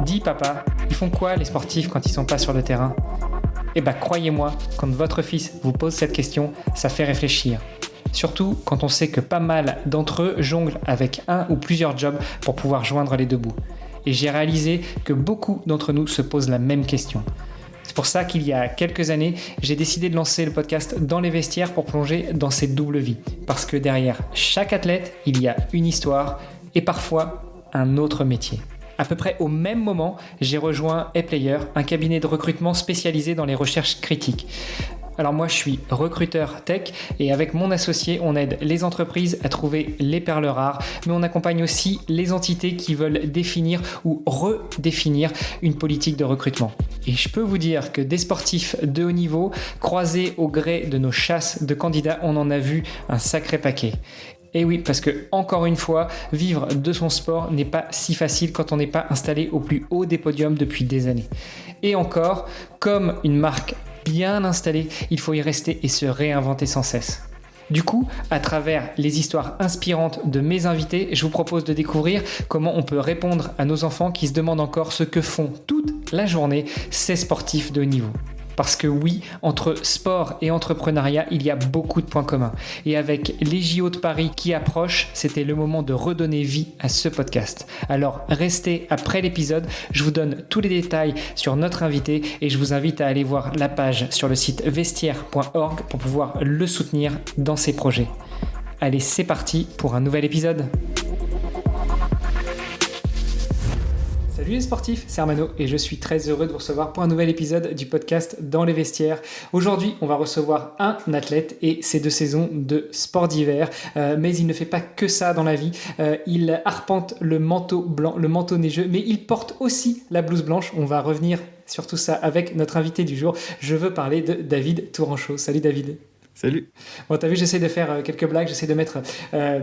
Dis papa, ils font quoi les sportifs quand ils sont pas sur le terrain ? Eh ben croyez-moi, quand votre fils vous pose cette question, ça fait réfléchir. Surtout quand on sait que pas mal d'entre eux jonglent avec un ou plusieurs jobs pour pouvoir joindre les deux bouts. Et j'ai réalisé que beaucoup d'entre nous se posent la même question. C'est pour ça qu'il y a quelques années, j'ai décidé de lancer le podcast Dans les vestiaires pour plonger dans cette double vie. Parce que derrière chaque athlète, il y a une histoire et parfois un autre métier. À peu près au même moment, j'ai rejoint ePlayer, un cabinet de recrutement spécialisé dans les recherches critiques. Alors moi, je suis recruteur tech et avec mon associé, on aide les entreprises à trouver les perles rares, mais on accompagne aussi les entités qui veulent définir ou redéfinir une politique de recrutement. Et je peux vous dire que des sportifs de haut niveau, croisés au gré de nos chasses de candidats, on en a vu un sacré paquet. Et oui, parce que, encore une fois, vivre de son sport n'est pas si facile quand on n'est pas installé au plus haut des podiums depuis des années. Et encore, comme une marque bien installée, il faut y rester et se réinventer sans cesse. Du coup, à travers les histoires inspirantes de mes invités, je vous propose de découvrir comment on peut répondre à nos enfants qui se demandent encore ce que font toute la journée ces sportifs de haut niveau. Parce que oui, entre sport et entrepreneuriat, il y a beaucoup de points communs. Et avec les JO de Paris qui approchent, c'était le moment de redonner vie à ce podcast. Alors restez après l'épisode, je vous donne tous les détails sur notre invité et je vous invite à aller voir la page sur le site vestiaire.org pour pouvoir le soutenir dans ses projets. Allez, c'est parti pour un nouvel épisode. Salut les sportifs, c'est Armano et je suis très heureux de vous recevoir pour un nouvel épisode du podcast Dans les vestiaires. Aujourd'hui, on va recevoir un athlète et ses 2 saisons de sport d'hiver. Mais il ne fait pas que ça dans la vie. Il arpente le manteau blanc, le manteau neigeux, mais il porte aussi la blouse blanche. On va revenir sur tout ça avec notre invité du jour. Je veux parler de David Tourangeau. Salut David. Salut. Bon, t'as vu, j'essaie de faire quelques blagues, j'essaie de mettre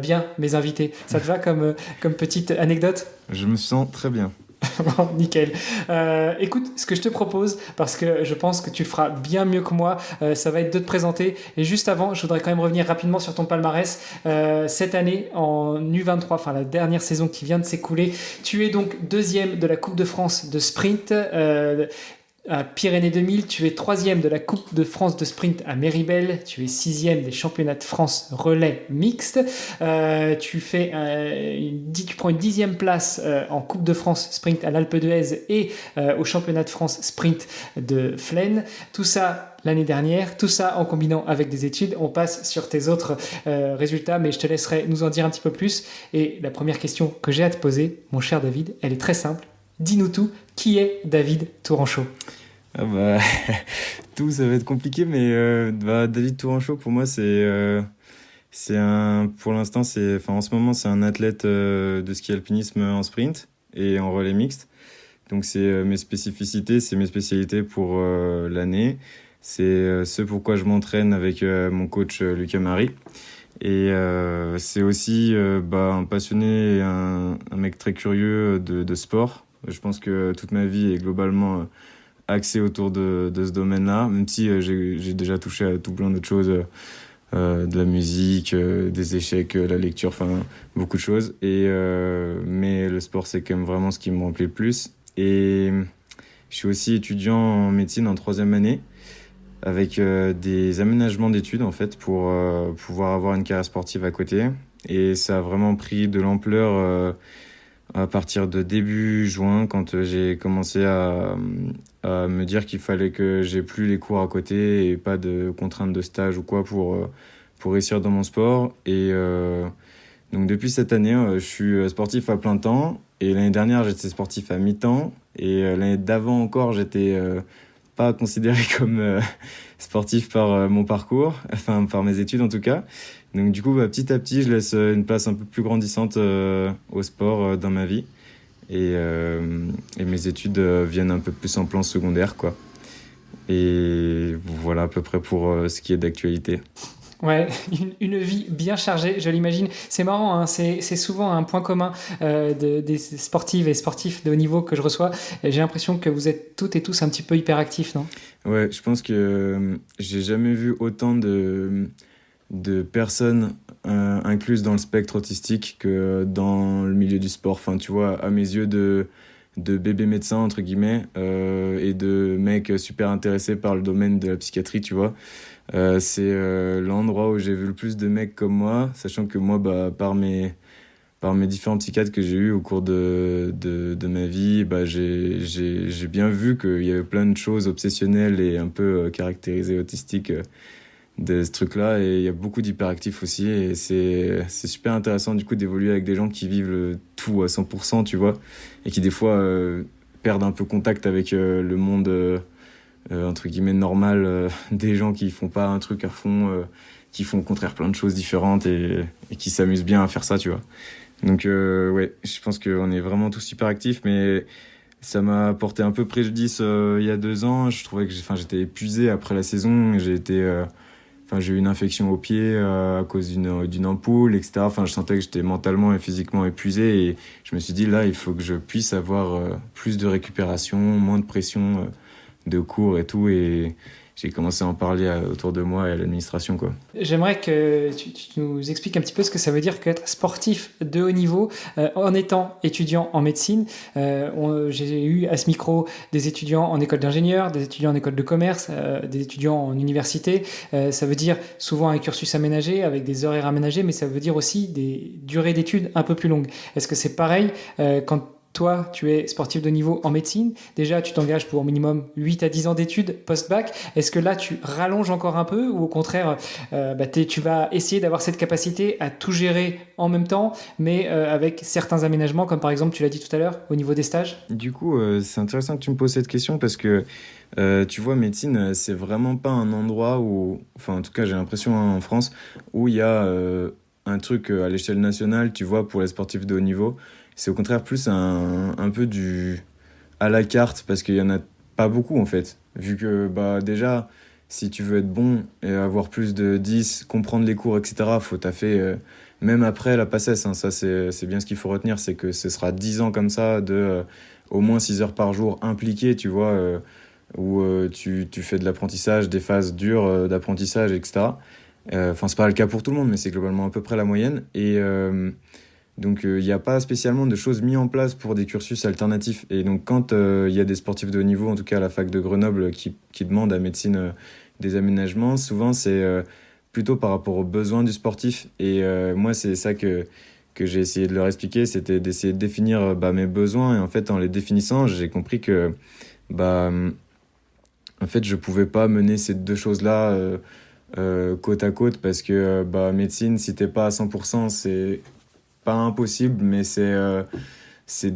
bien mes invités. Ça te va comme petite anecdote ? Je me sens très bien. Bon, nickel. Écoute, ce que je te propose, parce que je pense que tu le feras bien mieux que moi, ça va être de te présenter. Et juste avant, je voudrais quand même revenir rapidement sur ton palmarès. Cette année, en U23, enfin la dernière saison qui vient de s'écouler, tu es donc 2e de la Coupe de France de sprint. À Pyrénées 2000, tu es 3e de la Coupe de France de sprint à Méribel, tu es 6e des championnats de France relais mixte, tu prends une 10e place en Coupe de France sprint à l'Alpe d'Huez et au championnat de France sprint de Flaine. Tout ça l'année dernière, tout ça en combinant avec des études. On passe sur tes autres résultats, mais je te laisserai nous en dire un petit peu plus. Et la première question que j'ai à te poser, mon cher David, elle est très simple. Dis-nous tout, qui est David Tourangeau ? Tout, ça va être compliqué, mais David Tourangeau, pour moi, pour l'instant, en ce moment, c'est un athlète de ski alpinisme en sprint et en relais mixte. Donc, c'est mes spécificités, c'est mes spécialités pour l'année. C'est ce pourquoi je m'entraîne avec mon coach Lucas Marie. Et c'est aussi un passionné et un mec très curieux de sport. Je pense que toute ma vie est globalement axée autour de ce domaine-là, même si j'ai déjà touché à tout plein d'autres choses, de la musique, des échecs, la lecture, enfin beaucoup de choses. Mais le sport, c'est quand même vraiment ce qui me remplit le plus. Et je suis aussi étudiant en médecine en 3e année, avec des aménagements d'études en fait pour pouvoir avoir une carrière sportive à côté. Et ça a vraiment pris de l'ampleur à partir de début juin, quand j'ai commencé à me dire qu'il fallait que j'ai plus les cours à côté et pas de contraintes de stage ou quoi pour réussir dans mon sport. Et donc depuis cette année, je suis sportif à plein temps. Et l'année dernière, j'étais sportif à mi-temps. Et l'année d'avant encore, j'étais pas considéré comme sportif par mon parcours, enfin par mes études en tout cas. Donc du coup, petit à petit, je laisse une place un peu plus grandissante au sport dans ma vie. Et mes études viennent un peu plus en plan secondaire, quoi. Et voilà à peu près pour ce qui est d'actualité. Ouais, une vie bien chargée, je l'imagine. C'est marrant, hein, c'est souvent un point commun des sportives et sportifs de haut niveau que je reçois. Et j'ai l'impression que vous êtes toutes et tous un petit peu hyperactifs, non ? Ouais, je pense que j'ai jamais vu autant de personnes incluses dans le spectre autistique que dans le milieu du sport. Enfin, tu vois, à mes yeux, de bébés médecins, entre guillemets, et de mecs super intéressés par le domaine de la psychiatrie, tu vois. C'est l'endroit où j'ai vu le plus de mecs comme moi, sachant que moi, bah, par mes différents psychiatres que j'ai eus au cours de ma vie, bah, j'ai bien vu qu'il y avait plein de choses obsessionnelles et un peu caractérisées autistiques de ce truc-là. Et il y a beaucoup d'hyperactifs aussi. Et c'est super intéressant du coup d'évoluer avec des gens qui vivent le tout à 100%, tu vois, et qui des fois perdent un peu contact avec le monde, entre guillemets, normal, des gens qui font pas un truc à fond, qui font au contraire plein de choses différentes et qui s'amusent bien à faire ça, tu vois. Donc ouais, je pense qu'on est vraiment tous hyper actifs, mais ça m'a porté un peu préjudice il y a 2 ans. Je trouvais que j'étais épuisé après la saison. J'ai eu une infection au pied à cause d'une ampoule, etc. Enfin, je sentais que j'étais mentalement et physiquement épuisé et je me suis dit là, il faut que je puisse avoir plus de récupération, moins de pression de cours et tout. Et j'ai commencé à en parler autour de moi et à l'administration, quoi. J'aimerais que tu nous expliques un petit peu ce que ça veut dire qu'être sportif de haut niveau en étant étudiant en médecine. J'ai eu à ce micro des étudiants en école d'ingénieur, des étudiants en école de commerce, des étudiants en université. Ça veut dire souvent un cursus aménagé avec des horaires aménagés, mais ça veut dire aussi des durées d'études un peu plus longues. Est-ce que c'est pareil quand toi, tu es sportif de niveau en médecine? Déjà, tu t'engages pour au minimum 8 à 10 ans d'études post-bac. Est-ce que là, tu rallonges encore un peu ou au contraire, tu vas essayer d'avoir cette capacité à tout gérer en même temps, mais avec certains aménagements, comme par exemple, tu l'as dit tout à l'heure, au niveau des stages? Du coup, c'est intéressant que tu me poses cette question parce que tu vois, médecine, c'est vraiment pas un endroit où, enfin, en tout cas, j'ai l'impression en France, où il y a un truc à l'échelle nationale, tu vois, pour les sportifs de haut niveau. C'est au contraire plus un peu du à la carte parce qu'il y en a pas beaucoup en fait. Vu que bah déjà, si tu veux être bon et avoir plus de 10, comprendre les cours, etc., faut taffer même après la PACES, hein. Ça, c'est bien ce qu'il faut retenir, c'est que ce sera 10 ans comme ça de au moins 6 heures par jour impliquées, tu vois, où tu fais de l'apprentissage, des phases dures d'apprentissage, etc. Enfin, c'est pas le cas pour tout le monde, mais c'est globalement à peu près la moyenne. Et donc, il n'y a pas spécialement de choses mises en place pour des cursus alternatifs. Et donc, quand il y a des sportifs de haut niveau, en tout cas à la fac de Grenoble, qui demandent à médecine des aménagements, souvent c'est plutôt par rapport aux besoins du sportif. Et moi, c'est ça que j'ai essayé de leur expliquer, c'était d'essayer de définir mes besoins. Et en fait, en les définissant, j'ai compris que bah, en fait, je pouvais pas mener ces deux choses-là côte à côte parce que médecine, si t'es pas à 100%, c'est pas impossible, mais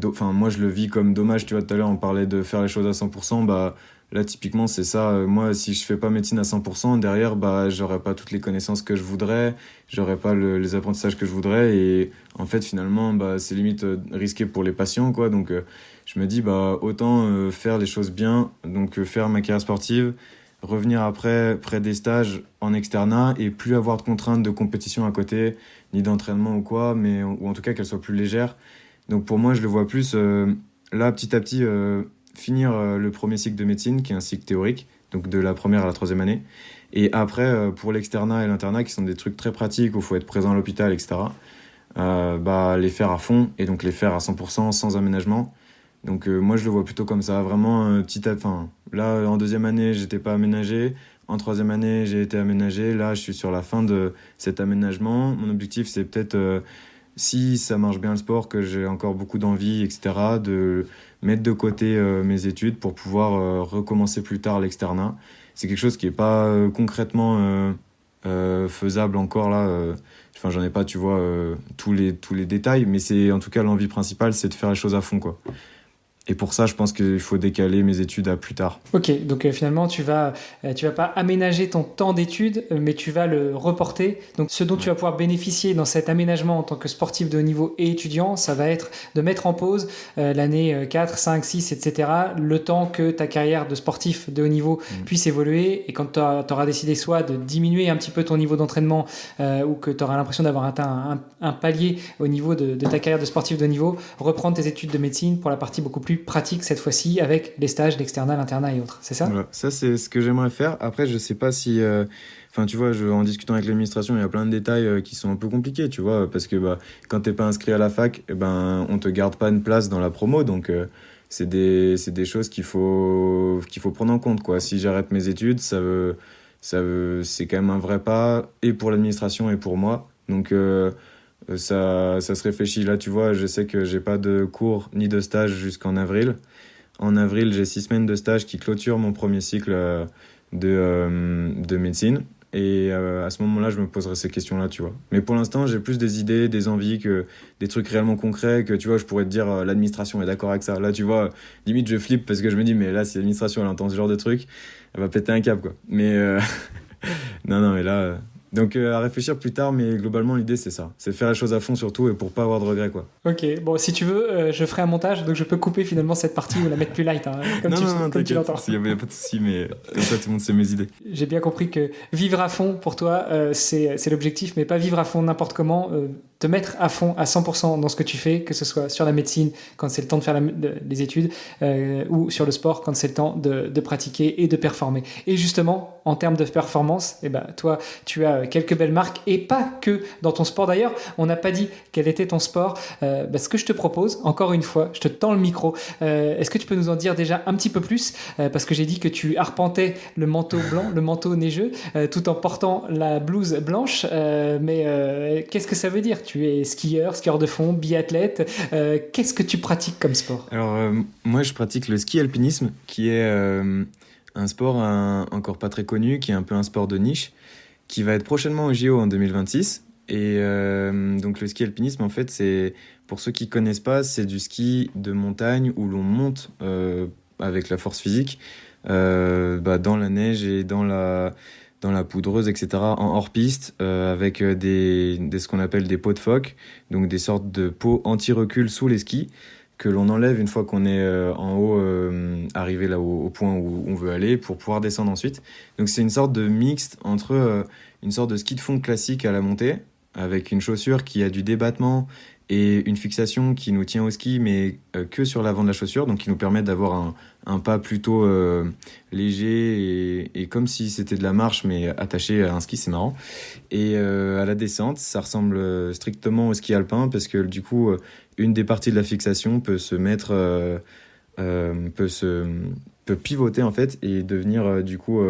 enfin, moi je le vis comme dommage. Tu vois, tout à l'heure on parlait de faire les choses à 100%, bah là typiquement c'est ça. Moi, si je fais pas médecine à 100%, derrière j'aurais pas toutes les connaissances que je voudrais, j'aurais pas les apprentissages que je voudrais, et en fait finalement c'est limite risqué pour les patients, quoi. Donc je me dis autant faire les choses bien, donc faire ma carrière sportive, revenir après près des stages en externat et plus avoir de contraintes de compétition à côté, ni d'entraînement ou quoi, ou en tout cas qu'elle soit plus légère. Donc pour moi, je le vois plus là, petit à petit, finir le premier cycle de médecine, qui est un cycle théorique, donc de la première à la troisième année. Et après, pour l'externat et l'internat, qui sont des trucs très pratiques, où il faut être présent à l'hôpital, etc., les faire à fond, et donc les faire à 100%, sans aménagement. Donc moi, je le vois plutôt comme ça, vraiment là, en deuxième année, j'étais pas aménagé. En troisième année, j'ai été aménagé. Là, je suis sur la fin de cet aménagement. Mon objectif, c'est peut-être, si ça marche bien le sport, que j'ai encore beaucoup d'envie, etc., de mettre de côté mes études pour pouvoir recommencer plus tard l'externat. C'est quelque chose qui n'est pas concrètement faisable encore là. Enfin, j'en ai pas, tu vois, tous les détails, mais c'est en tout cas l'envie principale, c'est de faire les choses à fond, quoi. Et pour ça, je pense qu'il faut décaler mes études à plus tard. Ok, donc finalement, tu vas pas aménager ton temps d'études, mais tu vas le reporter. Donc ce dont tu vas pouvoir bénéficier dans cet aménagement en tant que sportif de haut niveau et étudiant, ça va être de mettre en pause l'année 4, 5, 6, etc., le temps que ta carrière de sportif de haut niveau puisse évoluer. Et quand tu auras décidé soit de diminuer un petit peu ton niveau d'entraînement ou que tu auras l'impression d'avoir atteint un palier au niveau de ta carrière de sportif de haut niveau, reprendre tes études de médecine pour la partie beaucoup plus pratique cette fois-ci avec les stages, l'externat, l'internat et autres, c'est ça? Voilà. Ça, c'est ce que j'aimerais faire. Après, je sais pas si... Enfin, tu vois, en discutant avec l'administration, il y a plein de détails qui sont un peu compliqués, tu vois, parce que quand t'es pas inscrit à la fac, on te garde pas une place dans la promo, donc c'est des choses qu'il faut prendre en compte, quoi. Si j'arrête mes études, c'est quand même un vrai pas, et pour l'administration et pour moi. Donc, ça se réfléchit. Là, tu vois, je sais que j'ai pas de cours ni de stage jusqu'en avril. En avril, j'ai 6 semaines de stage qui clôturent mon premier cycle de médecine. Et à ce moment-là, je me poserai ces questions-là, tu vois. Mais pour l'instant, j'ai plus des idées, des envies, que des trucs réellement concrets, que tu vois, je pourrais te dire, l'administration est d'accord avec ça. Là, tu vois, limite, je flippe parce que je me dis, mais là, si l'administration, elle entend ce genre de truc, elle va péter un câble, quoi. Mais non, mais là. Donc à réfléchir plus tard, mais globalement, l'idée, c'est ça. C'est faire les choses à fond surtout, et pour pas avoir de regrets, quoi. Ok, bon, si tu veux, je ferai un montage, donc je peux couper finalement cette partie ou la mettre plus light, hein, comme comme tu l'entends. Il n'y a pas de souci, mais comme ça, tout le monde sait mes idées. J'ai bien compris que vivre à fond, pour toi, c'est l'objectif, mais pas vivre à fond n'importe comment, te mettre à fond, à 100% dans ce que tu fais, que ce soit sur la médecine, quand c'est le temps de faire les études, ou sur le sport, quand c'est le temps de pratiquer et de performer. Et justement, en termes de performance, eh ben, toi, tu as quelques belles marques, et pas que dans ton sport d'ailleurs. On n'a pas dit quel était ton sport. Ce que je te propose, encore une fois, je te tends le micro. Est-ce que tu peux nous en dire déjà un petit peu plus, parce que j'ai dit que tu arpentais le manteau blanc, le manteau neigeux, tout en portant la blouse blanche. Mais qu'est-ce que ça veut dire? Tu es skieur de fond, biathlète. Qu'est-ce que tu pratiques comme sport? Alors, moi, je pratique le ski alpinisme, qui est un sport encore pas très connu, qui est un peu un sport de niche, qui va être prochainement au JO en 2026. Et donc le ski alpinisme, en fait, c'est, pour ceux qui connaissent pas, c'est du ski de montagne où l'on monte avec la force physique dans la neige et dans la poudreuse, etc., en hors-piste, avec ce qu'on appelle des pots de phoque, donc des sortes de pots anti-recul sous les skis, que l'on enlève une fois qu'on est en haut, arrivé là au point où on veut aller, pour pouvoir descendre ensuite. Donc c'est une sorte de mixte entre une sorte de ski de fond classique à la montée, avec une chaussure qui a du débattement et une fixation qui nous tient au ski, mais que sur l'avant de la chaussure, donc qui nous permet d'avoir un pas plutôt léger et comme si c'était de la marche, mais attaché à un ski, c'est marrant. Et à la descente, ça ressemble strictement au ski alpin, parce que du coup, une des parties de la fixation peut se mettre, peut pivoter en fait, et devenir du coup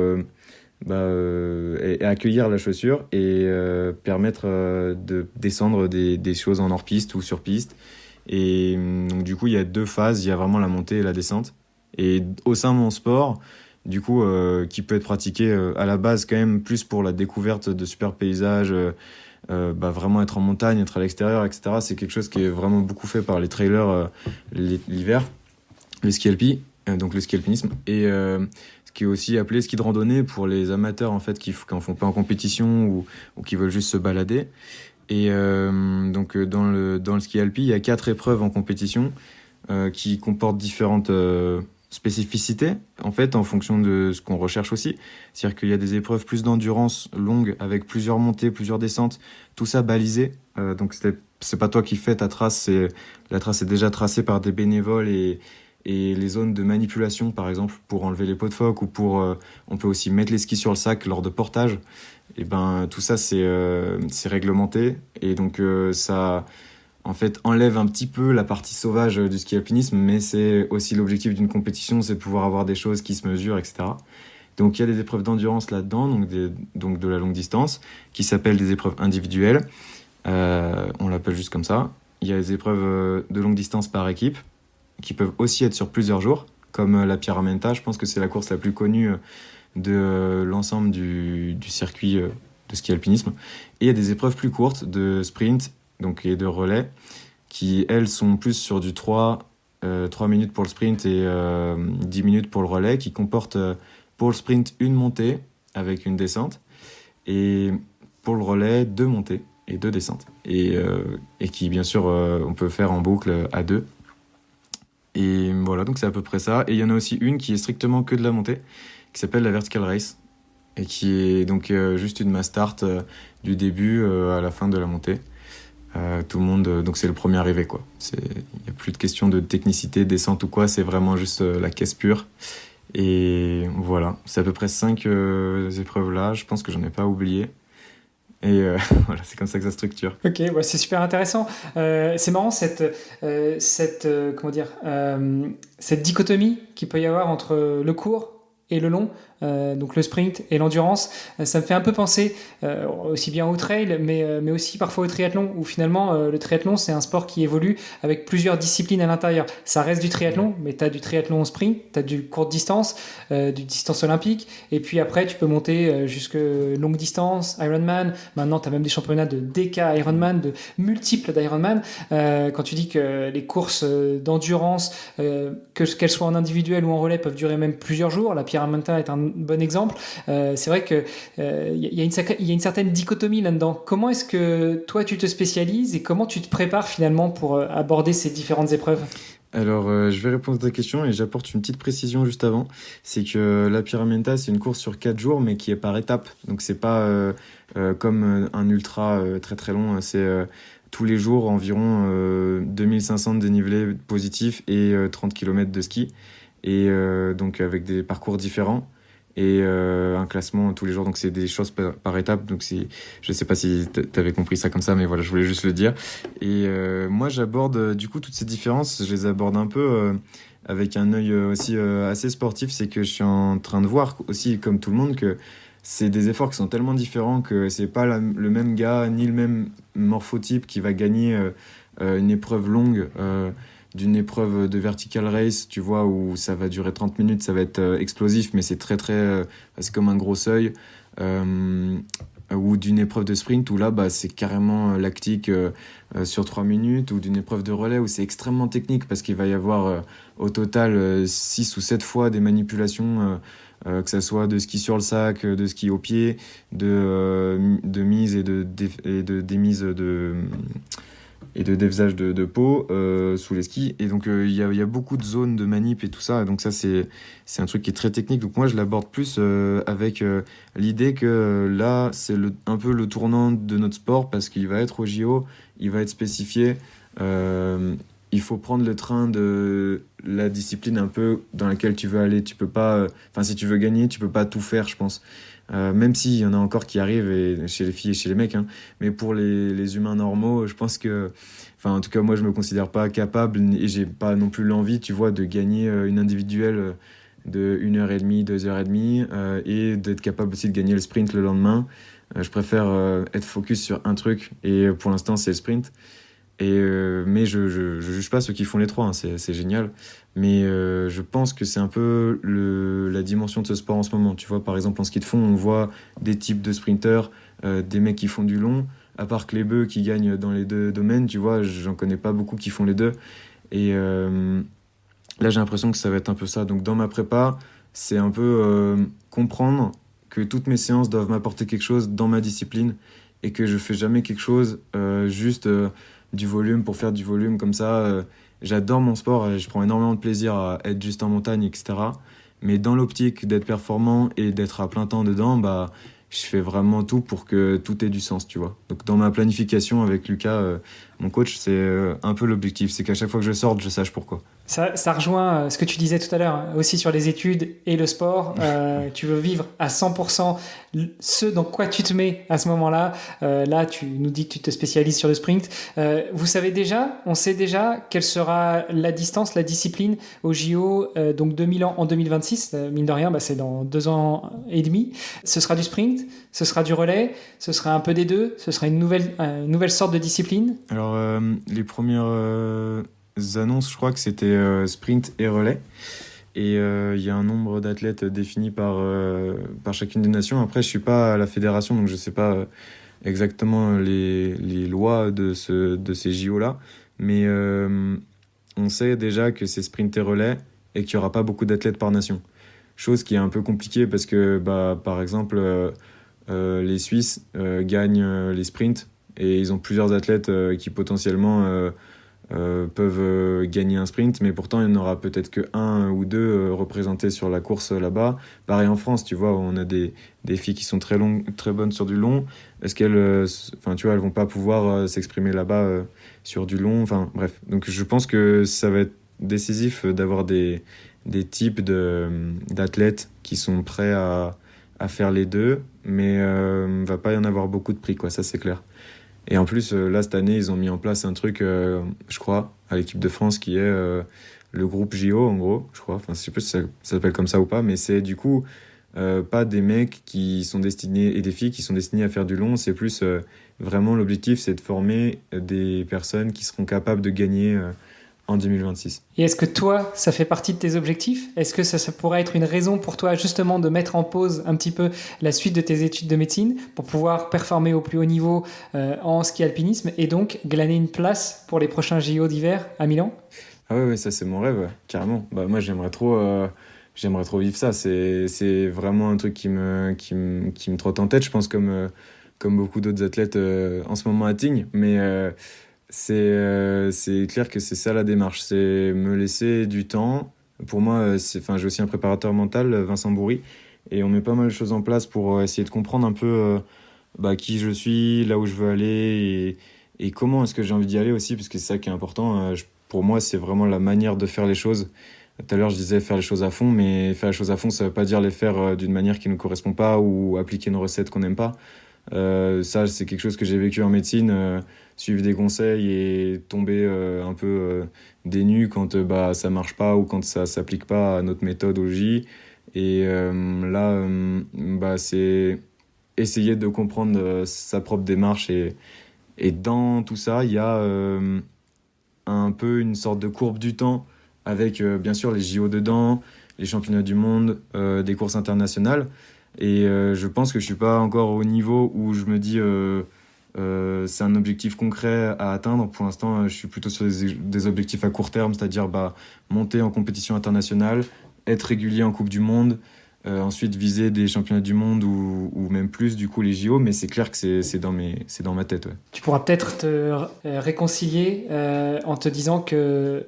et accueillir la chaussure, et permettre de descendre des choses en hors-piste ou sur piste. Et donc du coup, il y a 2 phases, il y a vraiment la montée et la descente. Et au sein de mon sport, du coup, qui peut être pratiqué à la base quand même plus pour la découverte de super paysages, vraiment être en montagne, être à l'extérieur, etc. C'est quelque chose qui est vraiment beaucoup fait par les trailers l'hiver, le ski alpi, donc le ski alpinisme, et ce qui est aussi appelé ski de randonnée pour les amateurs en fait qui en font pas en compétition ou qui veulent juste se balader. Et donc dans le ski alpi, il y a 4 épreuves en compétition qui comportent différentes spécificités en fait, en fonction de ce qu'on recherche aussi. C'est-à-dire qu'il y a des épreuves plus d'endurance longue avec plusieurs montées, plusieurs descentes, tout ça balisé. Donc c'est pas toi qui fais ta trace, la trace est déjà tracée par des bénévoles, et les zones de manipulation, par exemple, pour enlever les pots de phoque, ou on peut aussi mettre les skis sur le sac lors de portage. Et ben tout ça c'est réglementé, et donc ça en fait enlève un petit peu la partie sauvage du ski alpinisme, mais c'est aussi l'objectif d'une compétition, c'est de pouvoir avoir des choses qui se mesurent, etc. Donc il y a des épreuves d'endurance là-dedans, donc de la longue distance, qui s'appellent des épreuves individuelles. On l'appelle juste comme ça. Il y a des épreuves de longue distance par équipe, qui peuvent aussi être sur plusieurs jours, comme la Pyramenta. Je pense que c'est la course la plus connue de l'ensemble du circuit de ski alpinisme. Et il y a des épreuves plus courtes de sprint et de relais, qui elles sont plus sur du 3 minutes pour le sprint et 10 minutes pour le relais, qui comportent pour le sprint une montée avec une descente, et pour le relais 2 montées et 2 descentes, et qui bien sûr on peut faire en boucle à 2. Et voilà, donc c'est à peu près ça. Et il y en a aussi une qui est strictement que de la montée, qui s'appelle la Vertical Race, et qui est donc juste une mass start du début à la fin de la montée. Tout le monde, donc c'est le premier arrivé, quoi. Il n'y a plus de question de technicité, descente ou quoi, c'est vraiment juste la caisse pure. Et voilà, c'est à peu près 5 épreuves là, je pense que j'en ai pas oublié. Et voilà, c'est comme ça que ça structure. Ok, ouais, c'est super intéressant. C'est marrant comment dire, cette dichotomie qu'il peut y avoir entre le court et le long, donc le sprint et l'endurance. Ça me fait un peu penser aussi bien au trail, mais aussi parfois au triathlon, où finalement le triathlon c'est un sport qui évolue avec plusieurs disciplines à l'intérieur. Ça reste du triathlon, mais tu as du triathlon en sprint, tu as du courte distance, du distance olympique, et puis après tu peux monter jusque longue distance, Ironman. Maintenant tu as même des championnats de DK Ironman, de multiples d'Ironman. Quand tu dis que les courses d'endurance, qu'elles soient en individuel ou en relais, peuvent durer même plusieurs jours, la Pyramenta est un bon exemple. C'est vrai que il y a une certaine dichotomie là-dedans. Comment est-ce que toi tu te spécialises et comment tu te prépares finalement pour aborder ces différentes épreuves? Alors, je vais répondre à ta question et j'apporte une petite précision juste avant. C'est que la Pyramenta, c'est une course sur 4 jours, mais qui est par étapes. Donc, c'est pas comme un ultra très très long. C'est tous les jours environ 2500 de dénivelé positif et 30 km de ski. Et donc, avec des parcours différents. Et un classement tous les jours, donc c'est des choses par étape. Donc je sais pas si t'avais compris ça comme ça, mais voilà, je voulais juste le dire. Et moi, j'aborde du coup toutes ces différences, je les aborde un peu avec un œil aussi assez sportif. C'est que je suis en train de voir aussi, comme tout le monde, que c'est des efforts qui sont tellement différents que c'est pas le même gars ni le même morphotype qui va gagner une épreuve longue. D'une épreuve de vertical race, tu vois, où ça va durer 30 minutes, ça va être explosif, mais c'est très très, c'est comme un gros seuil, ou d'une épreuve de sprint où là, bah, c'est carrément lactique sur 3 minutes, ou d'une épreuve de relais où c'est extrêmement technique parce qu'il va y avoir au total 6 ou 7 fois des manipulations, que ça soit de ski sur le sac, de ski au pied, de mise et de démise et de dévsage de peau sous les skis. Et donc, il y a beaucoup de zones de manip et tout ça. Et donc, ça, c'est un truc qui est très technique. Donc, moi, je l'aborde plus avec l'idée que là, c'est un peu le tournant de notre sport parce qu'il va être au JO, il va être spécifié. Il faut prendre le train de la discipline un peu dans laquelle tu veux aller. Tu peux pas... Enfin, si tu veux gagner, tu peux pas tout faire, je pense. Même s'il y en a encore qui arrivent, et chez les filles et chez les mecs, hein. Mais pour les humains normaux, je pense que... Enfin, en tout cas, moi, je me considère pas capable et j'ai pas non plus l'envie, tu vois, de gagner une individuelle de 1h30, 2h30 et d'être capable aussi de gagner le sprint le lendemain. Je préfère être focus sur un truc et pour l'instant, c'est le sprint. Mais je juge pas ceux qui font les trois, hein, c'est génial. Mais je pense que c'est un peu la dimension de ce sport en ce moment. Tu vois, par exemple, en ski de fond, on voit des types de sprinteurs, des mecs qui font du long. À part que les bœufs qui gagnent dans les deux domaines, tu vois, j'en connais pas beaucoup qui font les deux. Et là, j'ai l'impression que ça va être un peu ça. Donc, dans ma prépa, c'est un peu comprendre que toutes mes séances doivent m'apporter quelque chose dans ma discipline et que je fais jamais quelque chose juste du volume pour faire du volume comme ça. J'adore mon sport et je prends énormément de plaisir à être juste en montagne, etc. Mais dans l'optique d'être performant et d'être à plein temps dedans, bah, je fais vraiment tout pour que tout ait du sens, tu vois. Donc dans ma planification avec Lucas, mon coach, c'est un peu l'objectif. C'est qu'à chaque fois que je sorte, je sache pourquoi. Ça rejoint ce que tu disais tout à l'heure, hein, aussi sur les études et le sport. Tu veux vivre à 100% ce dans quoi tu te mets à ce moment-là. Là, tu nous dis que tu te spécialises sur le sprint. On sait déjà quelle sera la distance, la discipline au JO, donc 2000 ans en 2026. Mine de rien, bah, c'est dans 2 ans et demi. Ce sera du sprint, ce sera du relais, ce sera un peu des deux, ce sera une nouvelle sorte de discipline. Alors, les premières annonces, je crois que c'était sprint et relais. Et il y a un nombre d'athlètes défini par chacune des nations. Après, je suis pas à la fédération, donc je sais pas exactement les lois de ces JO-là. Mais on sait déjà que c'est sprint et relais et qu'il y aura pas beaucoup d'athlètes par nation. Chose qui est un peu compliquée parce que, bah, par exemple, les Suisses gagnent les sprints et ils ont plusieurs athlètes qui potentiellement peuvent gagner un sprint, mais pourtant il n'y en aura peut-être que un ou deux représentés sur la course là-bas. Pareil en France, tu vois, on a des filles qui sont très bonnes sur du long. Est-ce qu'elles, enfin, tu vois, elles vont pas pouvoir s'exprimer là-bas sur du long. Enfin, bref. Donc je pense que ça va être décisif d'avoir des types d'athlètes qui sont prêts à faire les deux mais va pas y en avoir beaucoup de prix, quoi, ça c'est clair. Et en plus, là, cette année, ils ont mis en place un truc, je crois, à l'équipe de France, qui est le groupe JO, en gros, je crois. Enfin, je sais pas si ça s'appelle comme ça ou pas, mais c'est du coup pas des mecs qui sont destinés, et des filles qui sont destinées à faire du long. C'est plus, vraiment, l'objectif, c'est de former des personnes qui seront capables de gagner en 2026. Et est-ce que toi, ça fait partie de tes objectifs? Est-ce que ça pourrait être une raison pour toi justement de mettre en pause un petit peu la suite de tes études de médecine pour pouvoir performer au plus haut niveau en ski alpinisme et donc glaner une place pour les prochains JO d'hiver à Milan? Ah ouais, ouais, ça c'est mon rêve, ouais, carrément. Bah, moi, j'aimerais trop vivre ça. C'est vraiment un truc qui me trotte en tête, je pense, comme beaucoup d'autres athlètes en ce moment à Tignes. Mais c'est clair que c'est ça la démarche, c'est me laisser du temps. Pour moi, enfin, j'ai aussi un préparateur mental, Vincent Bourri, et on met pas mal de choses en place pour essayer de comprendre un peu qui je suis, là où je veux aller, et comment est-ce que j'ai envie d'y aller aussi, parce que c'est ça qui est important. Pour moi, c'est vraiment la manière de faire les choses. Tout à l'heure, je disais faire les choses à fond, mais faire les choses à fond, ça veut pas dire les faire d'une manière qui ne correspond pas ou appliquer une recette qu'on n'aime pas. Ça, c'est quelque chose que j'ai vécu en médecine, suivre des conseils et tomber un peu des nues quand ça marche pas ou quand ça s'applique pas à notre méthodologie. Et là, c'est essayer de comprendre sa propre démarche. Et dans tout ça, il y a un peu une sorte de courbe du temps avec bien sûr les JO dedans, les championnats du monde, des courses internationales. Et je pense que je suis pas encore au niveau où je me dis c'est un objectif concret à atteindre. Pour l'instant, je suis plutôt sur des objectifs à court terme, c'est-à-dire monter en compétition internationale, être régulier en Coupe du Monde, ensuite viser des championnats du monde ou même plus, du coup les JO. Mais c'est clair que c'est dans ma tête. Ouais. Tu pourras peut-être te réconcilier en te disant que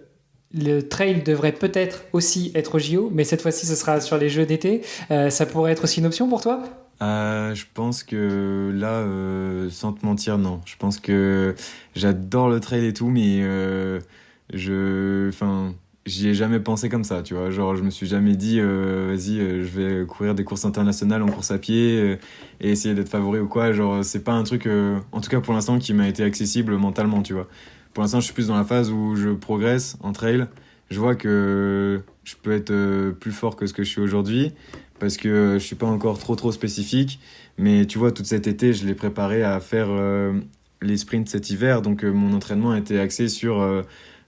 le trail devrait peut-être aussi être au JO, mais cette fois-ci ce sera sur les Jeux d'été. Ça pourrait être aussi une option pour toi? Je pense que là, sans te mentir, non. Je pense que j'adore le trail et tout, mais j'y ai jamais pensé comme ça, tu vois. Genre, je me suis jamais dit, vas-y, je vais courir des courses internationales en course à pied et essayer d'être favori ou quoi. Genre, c'est pas un truc, en tout cas pour l'instant, qui m'a été accessible mentalement, tu vois. Pour l'instant, je suis plus dans la phase où je progresse en trail. Je vois que je peux être plus fort que ce que je suis aujourd'hui parce que je suis pas encore trop spécifique. Mais tu vois, tout cet été, je l'ai préparé à faire les sprints cet hiver. Donc, mon entraînement était axé sur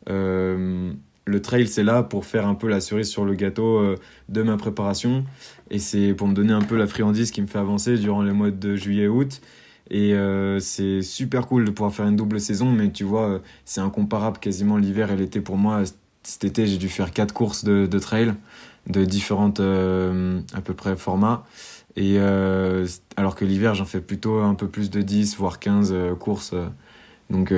le trail. C'est là pour faire un peu la cerise sur le gâteau de ma préparation. Et c'est pour me donner un peu la friandise qui me fait avancer durant les mois de juillet et août. Et c'est super cool de pouvoir faire une double saison, mais tu vois, c'est incomparable quasiment l'hiver et l'été pour moi. Cet été, j'ai dû faire 4 courses de trail, de différentes à peu près formats. Et alors que l'hiver, j'en fais plutôt un peu plus de 10, voire 15 courses. Donc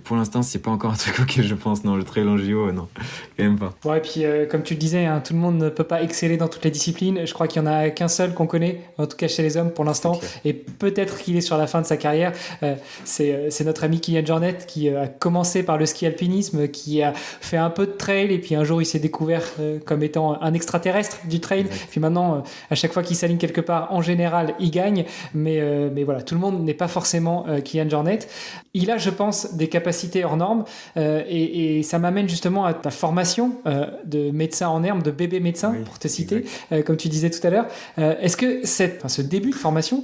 pour l'instant, c'est pas encore un truc auquel je pense. Non, le trail en JO, non, quand même pas. Ouais, et puis comme tu le disais, hein, tout le monde ne peut pas exceller dans toutes les disciplines. Je crois qu'il y en a qu'un seul qu'on connaît, en tout cas chez les hommes pour l'instant, et peut-être qu'il est sur la fin de sa carrière. C'est notre ami Kylian Jornet qui a commencé par le ski alpinisme, qui a fait un peu de trail, et puis un jour il s'est découvert comme étant un extraterrestre du trail. Exact. Puis maintenant, à chaque fois qu'il s'aligne quelque part, en général, il gagne. Mais voilà, tout le monde n'est pas forcément Kylian Jornet. Il a, je pense, des capacités hors normes et ça m'amène justement à ta formation de médecin en herbe, de bébé médecin, oui, pour te citer, comme tu disais tout à l'heure. Est-ce que ce début de formation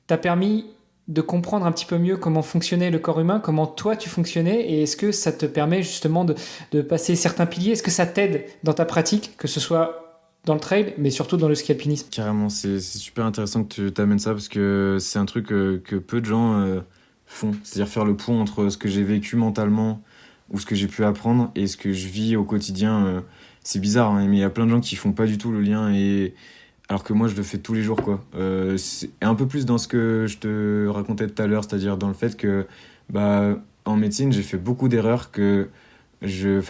t'a permis de comprendre un petit peu mieux comment fonctionnait le corps humain, comment toi tu fonctionnais, et est-ce que ça te permet justement de passer certains piliers? Est-ce que ça t'aide dans ta pratique, que ce soit dans le trail, mais surtout dans le ski alpinisme? Carrément, c'est super intéressant que tu t'amènes ça, parce que c'est un truc que peu de gens font, c'est-à-dire faire le pont entre ce que j'ai vécu mentalement ou ce que j'ai pu apprendre et ce que je vis au quotidien. C'est bizarre, hein, mais il y a plein de gens qui font pas du tout le lien, et alors que moi je le fais tous les jours, quoi. C'est un peu plus dans ce que je te racontais tout à l'heure, c'est-à-dire dans le fait que en médecine j'ai fait beaucoup d'erreurs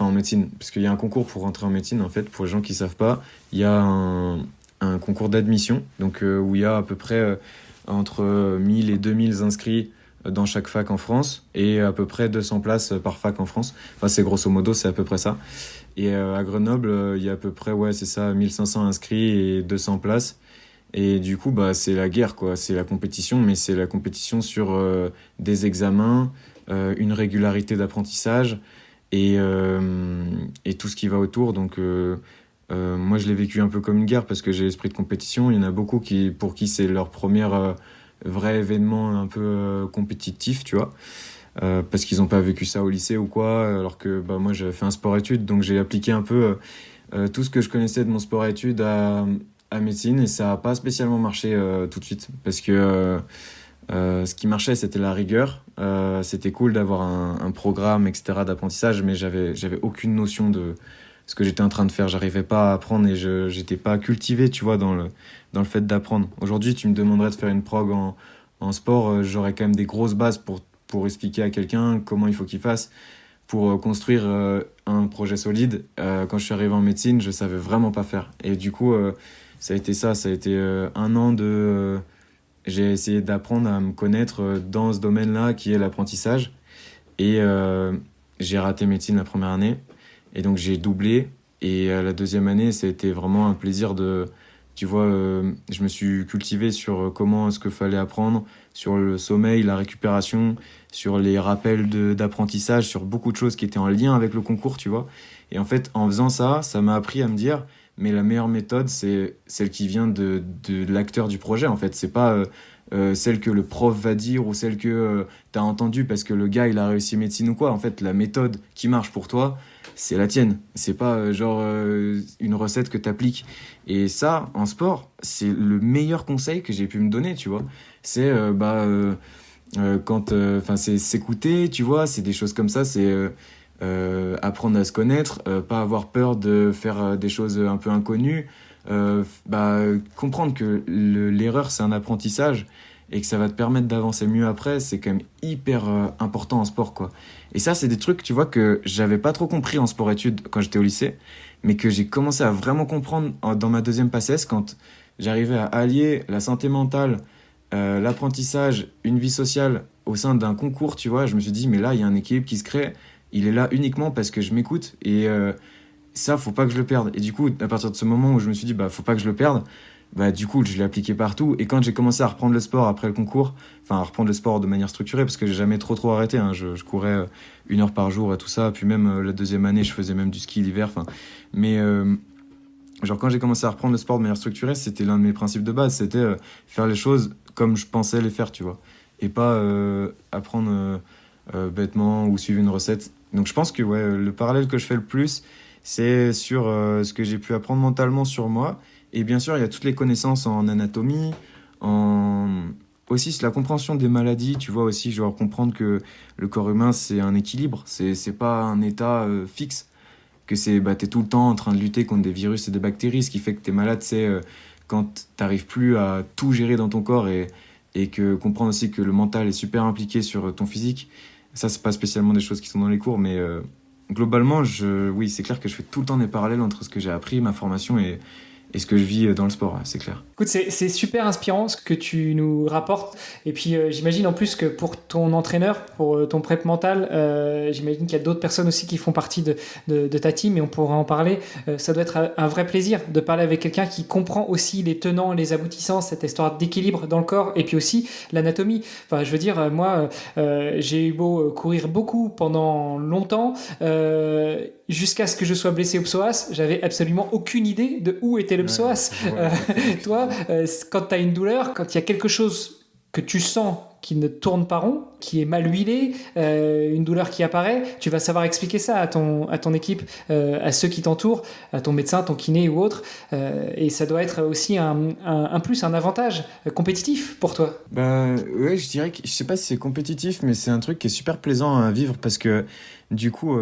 en médecine, parce qu'il y a un concours pour rentrer en médecine, en fait, pour les gens qui savent pas, il y a un concours d'admission, donc où il y a à peu près entre 1000 et 2000 inscrits dans chaque fac en France, et à peu près 200 places par fac en France. Enfin, c'est grosso modo, c'est à peu près ça. Et à Grenoble, il y a à peu près, ouais, c'est ça, 1500 inscrits et 200 places. Et du coup, bah, c'est la guerre, quoi. C'est la compétition, mais c'est la compétition sur des examens, une régularité d'apprentissage et tout ce qui va autour. Donc, moi, je l'ai vécu un peu comme une guerre parce que j'ai l'esprit de compétition. Il y en a beaucoup pour qui c'est leur premier vrai événement un peu compétitif, tu vois. Parce qu'ils n'ont pas vécu ça au lycée ou quoi, alors que bah, moi, j'avais fait un sport-études, donc j'ai appliqué un peu tout ce que je connaissais de mon sport-études à médecine et ça n'a pas spécialement marché tout de suite parce que ce qui marchait c'était la rigueur, c'était cool d'avoir un programme etc d'apprentissage mais j'avais aucune notion de ce que j'étais en train de faire, j'arrivais pas à apprendre et j'étais pas cultivé tu vois dans le fait d'apprendre. Aujourd'hui tu me demanderais de faire une prog en sport, j'aurais quand même des grosses bases pour expliquer à quelqu'un comment il faut qu'il fasse pour construire un projet solide. Quand je suis arrivé en médecine, je savais vraiment pas faire. Et du coup, ça a été un an j'ai essayé d'apprendre à me connaître dans ce domaine-là qui est l'apprentissage. Et j'ai raté médecine la première année. Et donc j'ai doublé. Et la deuxième année, ça a été vraiment un plaisir de... Tu vois, je me suis cultivé sur comment est-ce qu'il fallait apprendre, sur le sommeil, la récupération, sur les rappels d'apprentissage, sur beaucoup de choses qui étaient en lien avec le concours, tu vois. Et en fait, en faisant ça, ça m'a appris à me dire, mais la meilleure méthode, c'est celle qui vient de l'acteur du projet, en fait. C'est pas celle que le prof va dire ou celle que t'as entendue parce que le gars, il a réussi médecine ou quoi. En fait, la méthode qui marche pour toi, c'est la tienne. C'est pas une recette que t'appliques. Et ça, en sport, c'est le meilleur conseil que j'ai pu me donner, tu vois. C'est c'est s'écouter, tu vois, c'est des choses comme ça, c'est apprendre à se connaître, pas avoir peur de faire des choses un peu inconnues, comprendre que l'erreur c'est un apprentissage et que ça va te permettre d'avancer mieux après, c'est quand même hyper important en sport, quoi. Et ça, c'est des trucs, tu vois, que j'avais pas trop compris en sport-études quand j'étais au lycée, mais que j'ai commencé à vraiment comprendre dans ma deuxième PACES quand j'arrivais à allier la santé mentale, l'apprentissage, une vie sociale au sein d'un concours, tu vois. Je me suis dit, mais là, il y a un équilibre qui se crée, il est là uniquement parce que je m'écoute et ça, faut pas que je le perde. Et du coup, à partir de ce moment où je me suis dit, bah, faut pas que je le perde, bah, du coup, je l'ai appliqué partout. Et quand j'ai commencé à reprendre le sport après le concours, enfin, à reprendre le sport de manière structurée, parce que j'ai jamais trop arrêté, hein. Je courais 1 heure par jour et tout ça. Puis même la deuxième année, je faisais même du ski l'hiver. Enfin, mais genre, quand j'ai commencé à reprendre le sport de manière structurée, c'était l'un de mes principes de base. C'était faire les choses comme je pensais les faire, tu vois. Et pas apprendre bêtement ou suivre une recette. Donc, je pense que ouais, le parallèle que je fais le plus, c'est sur ce que j'ai pu apprendre mentalement sur moi. Et bien sûr, il y a toutes les connaissances en anatomie, en aussi c'est la compréhension des maladies, tu vois aussi, genre comprendre que le corps humain, c'est un équilibre, c'est pas un état fixe, que c'est bah t'es tout le temps en train de lutter contre des virus et des bactéries, ce qui fait que t'es malade, c'est quand t'arrives plus à tout gérer dans ton corps et que comprendre aussi que le mental est super impliqué sur ton physique. Ça, c'est pas spécialement des choses qui sont dans les cours, mais globalement, oui, c'est clair que je fais tout le temps des parallèles entre ce que j'ai appris, ma formation et ce que je vis dans le sport, c'est clair. Écoute, c'est super inspirant ce que tu nous rapportes. Et puis, j'imagine en plus que pour ton entraîneur, pour ton prep mental, j'imagine qu'il y a d'autres personnes aussi qui font partie de ta team et on pourra en parler. Ça doit être un vrai plaisir de parler avec quelqu'un qui comprend aussi les tenants, les aboutissants, cette histoire d'équilibre dans le corps et puis aussi l'anatomie. Enfin, je veux dire, moi, j'ai eu beau courir beaucoup pendant longtemps, jusqu'à ce que je sois blessé au psoas, j'avais absolument aucune idée de où était le psoas. Toi, quand tu as une douleur, quand il y a quelque chose que tu sens qui ne tourne pas rond, qui est mal huilé, une douleur qui apparaît, tu vas savoir expliquer ça à ton équipe, à ceux qui t'entourent, à ton médecin, ton kiné ou autre. Et ça doit être aussi un plus, un avantage compétitif pour toi. Bah ouais, je dirais que je sais pas si c'est compétitif, mais c'est un truc qui est super plaisant à vivre parce que du coup,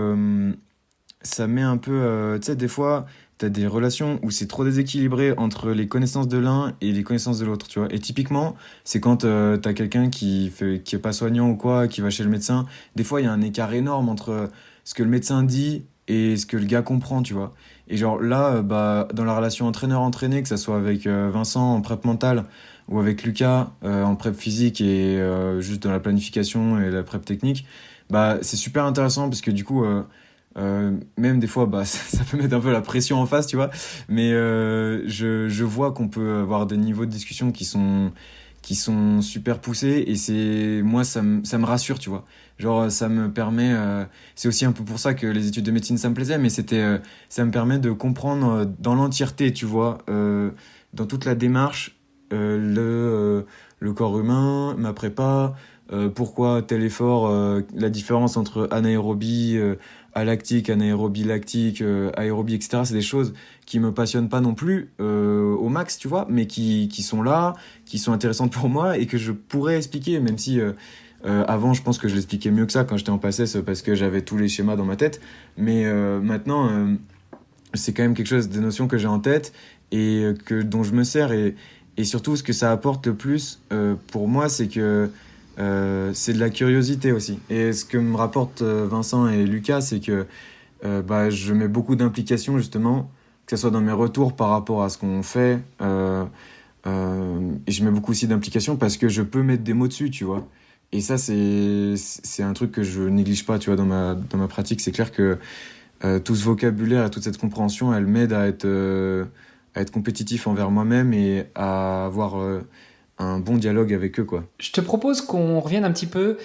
ça met un peu, tu sais, des fois, t'as des relations où c'est trop déséquilibré entre les connaissances de l'un et les connaissances de l'autre, tu vois. Et typiquement, c'est quand t'as quelqu'un qui est pas soignant ou quoi, qui va chez le médecin. Des fois, il y a un écart énorme entre ce que le médecin dit et ce que le gars comprend, tu vois. Et genre là, bah, dans la relation entraîneur-entraîné, que ça soit avec Vincent en prep mentale ou avec Lucas en prep physique et juste dans la planification et la prep technique, bah, c'est super intéressant parce que du coup, Même des fois, bah, ça peut mettre un peu la pression en face, tu vois. Mais je vois qu'on peut avoir des niveaux de discussion qui sont super poussés et moi, ça me rassure, tu vois. Genre, ça me permet, c'est aussi un peu pour ça que les études de médecine, ça me plaisait, mais ça me permet de comprendre dans l'entièreté, tu vois, dans toute la démarche, le corps humain, ma prépa, pourquoi tel effort, la différence entre anaérobie, alactique, anaérobie lactique, aérobie, etc. C'est des choses qui me passionnent pas non plus au max, tu vois, mais qui sont là, qui sont intéressantes pour moi et que je pourrais expliquer, même si avant, je pense que je l'expliquais mieux que ça quand j'étais en PACES parce que j'avais tous les schémas dans ma tête. Mais maintenant, c'est quand même quelque chose, des notions que j'ai en tête et dont je me sers. Et surtout, ce que ça apporte le plus pour moi, c'est que c'est de la curiosité aussi. Et ce que me rapportent Vincent et Lucas, c'est que bah, je mets beaucoup d'implication justement, que ce soit dans mes retours par rapport à ce qu'on fait. Et je mets beaucoup aussi d'implication parce que je peux mettre des mots dessus, tu vois. Et ça, c'est un truc que je néglige pas, tu vois, dans ma pratique. C'est clair que tout ce vocabulaire et toute cette compréhension, elle m'aide à être compétitif envers moi-même et à avoir un bon dialogue avec eux, quoi. Je te propose qu'on revienne un petit peu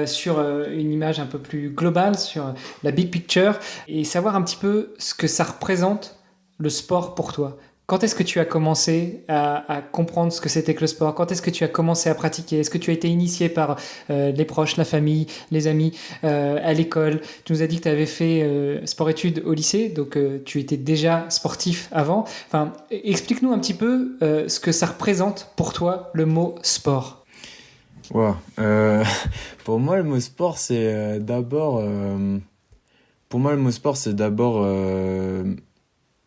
sur une image un peu plus globale, sur la big picture, et savoir un petit peu ce que ça représente, le sport pour toi. Quand est-ce que tu as commencé à comprendre ce que c'était que le sport? Quand est-ce que tu as commencé à pratiquer? Est-ce que tu as été initié par les proches, la famille, les amis, à l'école? Tu nous as dit que tu avais fait sport-études au lycée, donc tu étais déjà sportif avant. Enfin, explique-nous un petit peu ce que ça représente pour toi, le mot sport. Wow. Pour moi, le mot sport, c'est d'abord. Pour moi, le mot sport, c'est d'abord.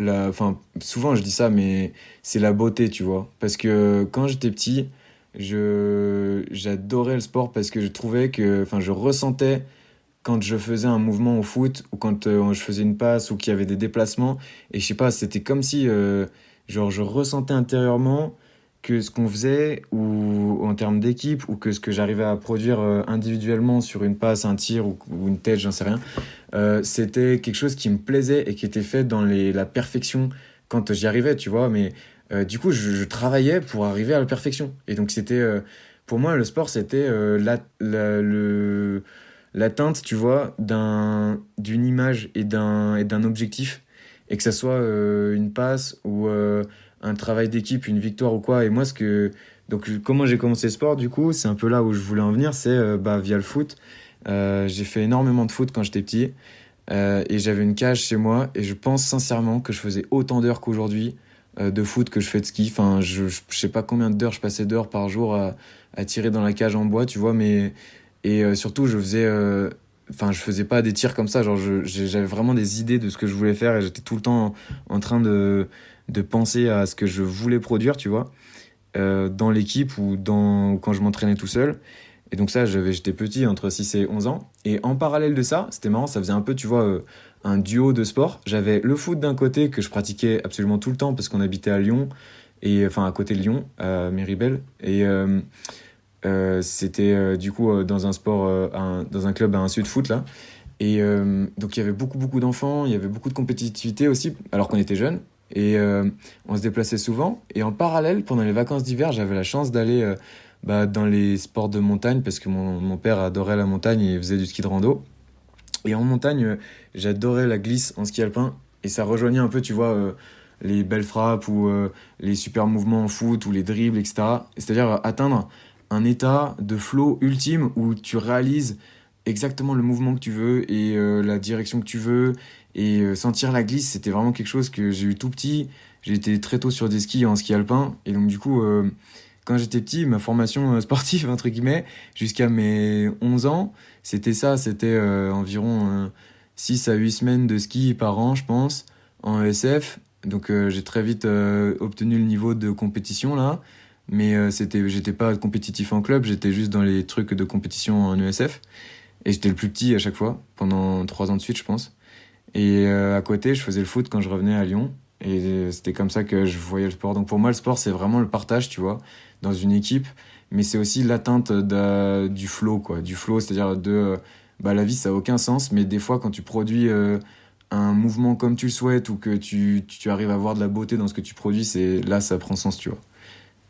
Enfin, souvent, je dis ça, mais c'est la beauté, tu vois. Parce que quand j'étais petit, j'adorais le sport parce que je trouvais que. Enfin, je ressentais quand je faisais un mouvement au foot ou quand je faisais une passe ou qu'il y avait des déplacements. Et je sais pas, c'était comme si. Genre, je ressentais intérieurement que ce qu'on faisait ou en termes d'équipe ou que ce que j'arrivais à produire individuellement sur une passe, un tir ou une tête, j'en sais rien, c'était quelque chose qui me plaisait et qui était fait dans la perfection quand j'y arrivais, tu vois. Mais du coup, je travaillais pour arriver à la perfection. Et donc, pour moi, le sport, c'était l'atteinte, tu vois, d'une image et d'un objectif. Et que ça soit une passe ou un travail d'équipe, une victoire ou quoi. Et moi, donc, comment j'ai commencé le sport, du coup, c'est un peu là où je voulais en venir, c'est bah, via le foot. J'ai fait énormément de foot quand j'étais petit et j'avais une cage chez moi et je pense sincèrement que je faisais autant d'heures qu'aujourd'hui de foot que je fais de ski. Enfin, je sais pas combien d'heures je passais d'heures par jour à tirer dans la cage en bois, tu vois, mais surtout je faisais pas des tirs comme ça, genre j'avais vraiment des idées de ce que je voulais faire et j'étais tout le temps en train de penser à ce que je voulais produire, tu vois, dans l'équipe ou quand je m'entraînais tout seul. Et donc ça, j'étais petit, entre 6 et 11 ans. Et en parallèle de ça, c'était marrant, ça faisait un peu, tu vois, un duo de sport. J'avais le foot d'un côté que je pratiquais absolument tout le temps parce qu'on habitait à Lyon, et enfin à côté de Lyon, à Méribel. Et c'était du coup dans un sport, dans un club à un sud foot là. Et donc il y avait beaucoup, beaucoup d'enfants, il y avait beaucoup de compétitivité aussi, alors qu'on était jeunes. Et on se déplaçait souvent. Et en parallèle, pendant les vacances d'hiver, j'avais la chance d'aller bah, dans les sports de montagne parce que mon père adorait la montagne et faisait du ski de rando. Et en montagne, j'adorais la glisse en ski alpin. Et ça rejoignait un peu, tu vois, les belles frappes ou les super mouvements en foot ou les dribbles, etc. C'est-à-dire atteindre un état de flow ultime où tu réalises exactement le mouvement que tu veux et la direction que tu veux. Et sentir la glisse, c'était vraiment quelque chose que j'ai eu tout petit. J'ai été très tôt sur des skis en ski alpin. Et donc, du coup, quand j'étais petit, ma formation sportive, entre guillemets, jusqu'à mes 11 ans, c'était ça. C'était environ 6 à 8 semaines de ski par an, je pense, en ESF. Donc, j'ai très vite obtenu le niveau de compétition, là. Mais j'étais pas compétitif en club, j'étais juste dans les trucs de compétition en ESF. Et j'étais le plus petit à chaque fois, pendant 3 ans de suite, je pense. Et à côté, je faisais le foot quand je revenais à Lyon. Et c'était comme ça que je voyais le sport. Donc pour moi, le sport, c'est vraiment le partage, tu vois, dans une équipe. Mais c'est aussi l'atteinte du flow, quoi. Du flow, c'est-à-dire bah, la vie, ça a aucun sens. Mais des fois, quand tu produis un mouvement comme tu le souhaites ou que tu arrives à voir de la beauté dans ce que tu produis, là, ça prend sens, tu vois.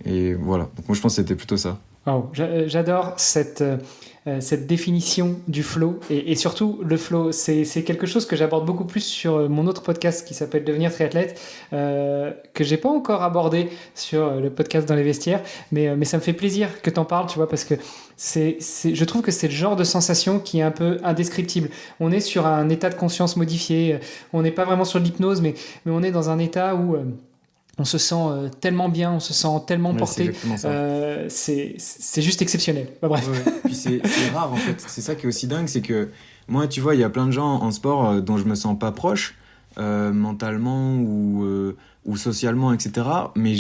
Et voilà. Donc moi, je pense que c'était plutôt ça. Wow, j'adore cette définition du flow et surtout le flow, c'est quelque chose que j'aborde beaucoup plus sur mon autre podcast qui s'appelle Devenir triathlète, que j'ai pas encore abordé sur le podcast dans les vestiaires, mais ça me fait plaisir que t'en parles, tu vois, parce que je trouve que c'est le genre de sensation qui est un peu indescriptible. On est sur un état de conscience modifié, on n'est pas vraiment sur de l'hypnose, mais on est dans un état où on se sent tellement bien, on se sent tellement porté. C'est juste exceptionnel. Bah, bref. Ouais. Puis c'est rare en fait. C'est ça qui est aussi dingue, c'est que moi, tu vois, il y a plein de gens en sport dont je me sens pas proche, mentalement ou socialement, etc. Mais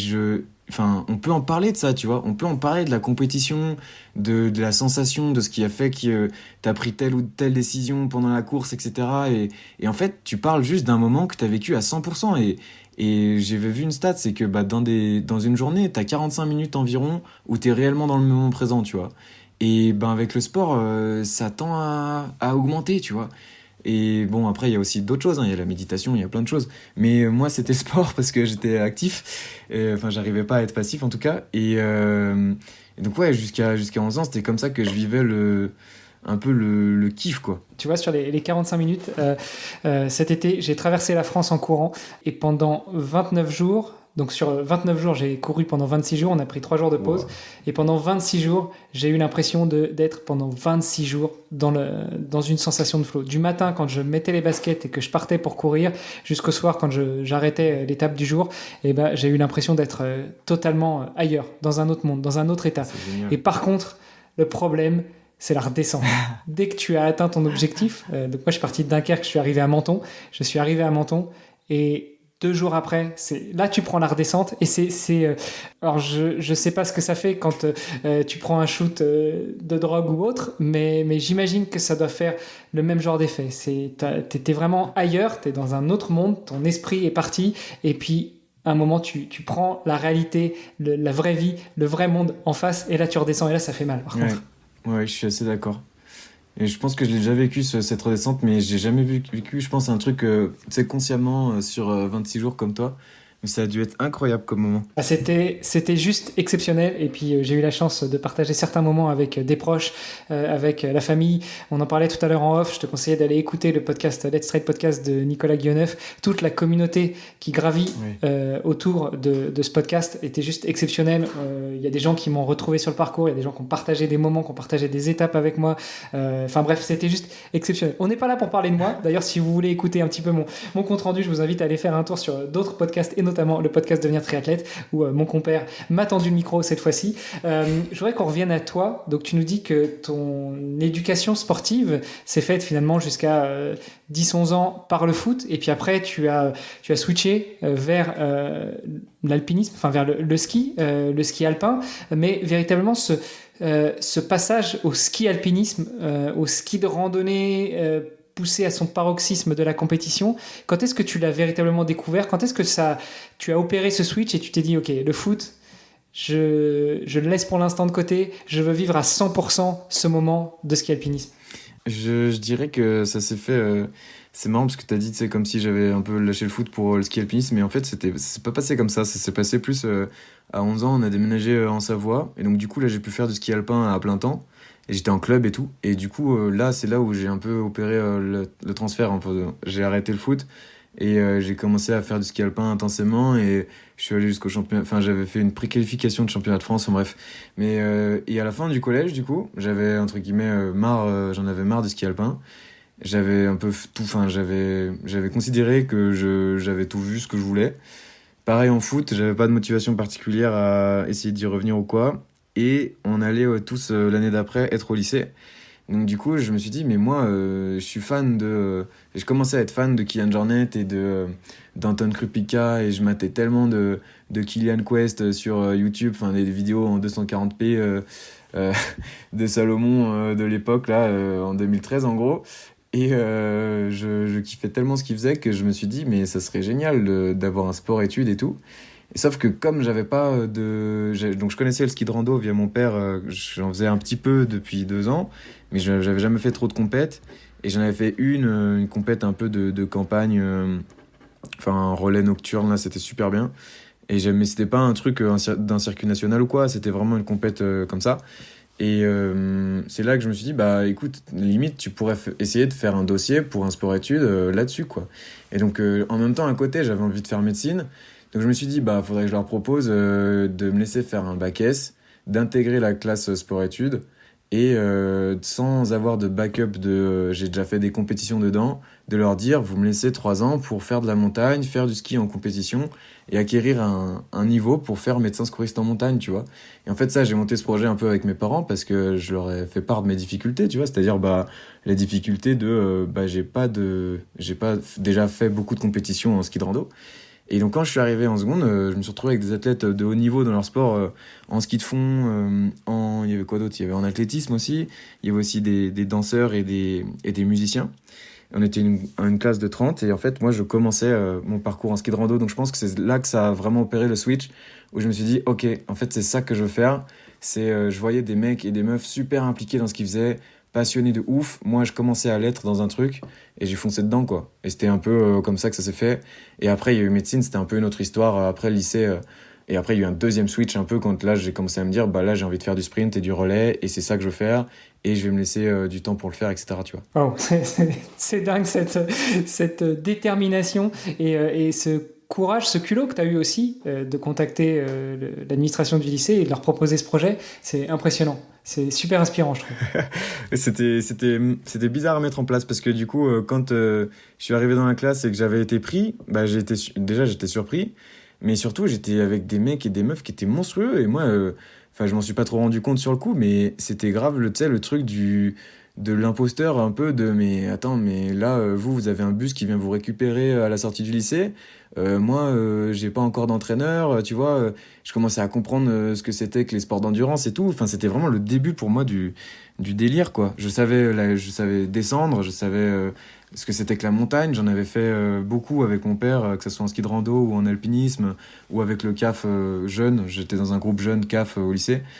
on peut en parler de ça, tu vois. On peut en parler de la compétition, de la sensation, de ce qui a fait que t'as pris telle ou telle décision pendant la course, etc. Et en fait, tu parles juste d'un moment que t'as vécu à 100%. Et j'avais vu une stat, c'est que dans une journée, t'as 45 minutes environ où t'es réellement dans le moment présent, tu vois. Et avec le sport, ça tend à augmenter, tu vois. Et bon, après, il y a aussi d'autres choses, hein. Il y a la méditation, il y a plein de choses. Mais moi, c'était sport parce que j'étais actif. Enfin, j'arrivais pas à être passif, en tout cas. Et donc, ouais, jusqu'à 11 ans, c'était comme ça que je vivais un peu le kiff, quoi. Tu vois, sur les 45 minutes, cet été, j'ai traversé la France en courant. Et pendant 29 jours, donc sur 29 jours, j'ai couru pendant 26 jours. On a pris 3 jours de pause. Wow. Et pendant 26 jours, j'ai eu l'impression d'être pendant 26 jours dans une sensation de flow. Du matin, quand je mettais les baskets et que je partais pour courir, jusqu'au soir, quand j'arrêtais l'étape du jour, j'ai eu l'impression d'être totalement ailleurs, dans un autre monde, dans un autre état. Et par contre, le problème, c'est la redescente. Dès que tu as atteint ton objectif, donc moi je suis parti de Dunkerque, je suis arrivé à Menton, et 2 jours après, là tu prends la redescente et alors je sais pas ce que ça fait quand tu prends un shoot de drogue ou autre, mais j'imagine que ça doit faire le même genre d'effet. T'es vraiment ailleurs, t'es dans un autre monde, ton esprit est parti et puis à un moment tu prends la réalité, la vraie vie, le vrai monde en face et là tu redescends et là ça fait mal par contre. Ouais, je suis assez d'accord. Et je pense que je l'ai déjà vécu, cette redescente, mais j'ai jamais vécu, je pense, un truc, tu sais, consciemment sur 26 jours comme toi. Mais ça a dû être incroyable comme moment. C'était juste exceptionnel. Et puis, j'ai eu la chance de partager certains moments avec des proches, avec la famille. On en parlait tout à l'heure en off. Je te conseillais d'aller écouter le podcast Let's Trade Podcast de Nicolas Guilleneuf. Toute la communauté qui gravit autour de ce podcast était juste exceptionnelle. Il y a des gens qui m'ont retrouvé sur le parcours. Il y a des gens qui ont partagé des moments, qui ont partagé des étapes avec moi. Enfin bref, c'était juste exceptionnel. On n'est pas là pour parler de moi. D'ailleurs, si vous voulez écouter un petit peu mon compte rendu, je vous invite à aller faire un tour sur d'autres podcasts et notamment le podcast Devenir triathlète où mon compère m'a tendu le micro cette fois-ci. Je voudrais qu'on revienne à toi. Donc tu nous dis que ton éducation sportive s'est faite finalement jusqu'à 10-11 ans par le foot et puis après tu as switché vers l'alpinisme, enfin vers le ski alpin, mais véritablement ce passage au ski alpinisme, au ski de randonnée poussé à son paroxysme de la compétition, quand est-ce que tu l'as véritablement découvert? Quand est-ce que tu as opéré ce switch et tu t'es dit ok, le foot, je le laisse pour l'instant de côté, je veux vivre à 100% ce moment de ski alpinisme? Je dirais que ça s'est fait... c'est marrant parce que tu as dit c'est comme si j'avais un peu lâché le foot pour le ski alpinisme, mais en fait c'est pas passé comme ça s'est passé plus à 11 ans, on a déménagé en Savoie et donc du coup là j'ai pu faire du ski alpin à plein temps et j'étais en club et tout et du coup là c'est là où j'ai un peu opéré le transfert un peu. J'ai arrêté le foot et j'ai commencé à faire du ski alpin intensément et je suis allé jusqu'au championnat, enfin j'avais fait une préqualification de championnat de France, enfin bref, mais et à la fin du collège du coup j'avais entre guillemets j'en avais marre du ski alpin. J'avais un peu tout, enfin j'avais considéré que j'avais tout vu ce que je voulais. Pareil en foot, j'avais pas de motivation particulière à essayer d'y revenir ou quoi. Et on allait tous l'année d'après être au lycée. Donc du coup, je me suis dit mais moi je suis fan je commençais à être fan de Kylian Jornet et d'Anton Krupika et je matais tellement de Kylian Quest sur YouTube, enfin des vidéos en 240p de Salomon de l'époque là en 2013 en gros. Et je kiffais tellement ce qu'il faisait que je me suis dit mais ça serait génial d'avoir un sport études et tout. Et sauf que comme j'avais pas donc je connaissais le ski de rando via mon père, j'en faisais un petit peu depuis 2 ans, mais j'avais jamais fait trop de compètes. Et j'en avais fait une compète un peu de campagne, enfin un relais nocturne, là c'était super bien. Mais c'était pas un truc d'un circuit national ou quoi, c'était vraiment une compète comme ça. Et c'est là que je me suis dit, bah écoute, limite, tu pourrais essayer de faire un dossier pour un sport-études là-dessus, quoi. Et donc, en même temps, à côté, j'avais envie de faire médecine. Donc, je me suis dit, bah faudrait que je leur propose de me laisser faire un bac S, d'intégrer la classe sport-études, et sans avoir de backup j'ai déjà fait des compétitions dedans, de leur dire, vous me laissez 3 ans pour faire de la montagne, faire du ski en compétition, et acquérir un niveau pour faire médecin secouriste en montagne, tu vois. Et en fait, ça, j'ai monté ce projet un peu avec mes parents parce que je leur ai fait part de mes difficultés, tu vois. C'est-à-dire, bah, les difficultés bah, j'ai pas déjà fait beaucoup de compétitions en ski de rando. Et donc, quand je suis arrivé en seconde, je me suis retrouvé avec des athlètes de haut niveau dans leur sport, en ski de fond, il y avait quoi d'autre? Il y avait en athlétisme aussi. Il y avait aussi des danseurs et des musiciens. On était une classe de 30 et en fait, moi, je commençais mon parcours en ski de rando. Donc, je pense que c'est là que ça a vraiment opéré le switch où je me suis dit, OK, en fait, c'est ça que je veux faire. Je voyais des mecs et des meufs super impliqués dans ce qu'ils faisaient, passionnés de ouf. Moi, je commençais à l'être dans un truc et j'ai foncé dedans, quoi. Et c'était un peu comme ça que ça s'est fait. Et après, il y a eu médecine, c'était un peu une autre histoire. Après le lycée, et après, il y a eu un deuxième switch un peu quand là, j'ai commencé à me dire, bah là, j'ai envie de faire du sprint et du relais et c'est ça que je veux faire. Et je vais me laisser du temps pour le faire, etc. Tu vois. Oh, c'est dingue cette détermination et ce courage, ce culot que tu as eu aussi de contacter l'administration du lycée et de leur proposer ce projet. C'est impressionnant. C'est super inspirant, je trouve. C'était bizarre à mettre en place parce que du coup, quand je suis arrivé dans la classe et que j'avais été pris, bah, j'étais surpris. Mais surtout, j'étais avec des mecs et des meufs qui étaient monstrueux. Et moi, je m'en suis pas trop rendu compte sur le coup, mais c'était grave, tu sais, le truc de l'imposteur, un peu mais attends, mais là, vous avez un bus qui vient vous récupérer à la sortie du lycée. Moi, j'ai pas encore d'entraîneur, tu vois. Je commençais à comprendre ce que c'était que les sports d'endurance et tout. Enfin, c'était vraiment le début pour moi du délire, quoi. Je savais descendre, je savais ce que c'était que la montagne. J'en avais fait beaucoup avec mon père, que ce soit en ski de rando ou en alpinisme, ou avec le CAF jeune. J'étais dans un groupe jeune CAF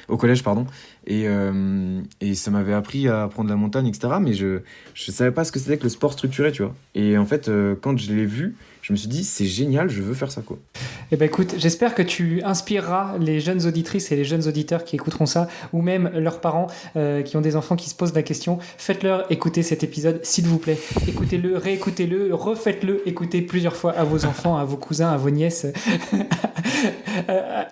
au collège, pardon. Et ça m'avait appris à apprendre la montagne, etc. Mais je savais pas ce que c'était que le sport structuré, tu vois. Et en fait, quand je l'ai vu, je me suis dit, c'est génial, je veux faire ça, quoi. Eh ben écoute, j'espère que tu inspireras les jeunes auditrices et les jeunes auditeurs qui écouteront ça, ou même leurs parents qui ont des enfants qui se posent la question. Faites-leur écouter cet épisode, s'il vous plaît. Écoutez-le, réécoutez-le, refaites-le, écoutez plusieurs fois à vos enfants, à vos cousins, à vos nièces,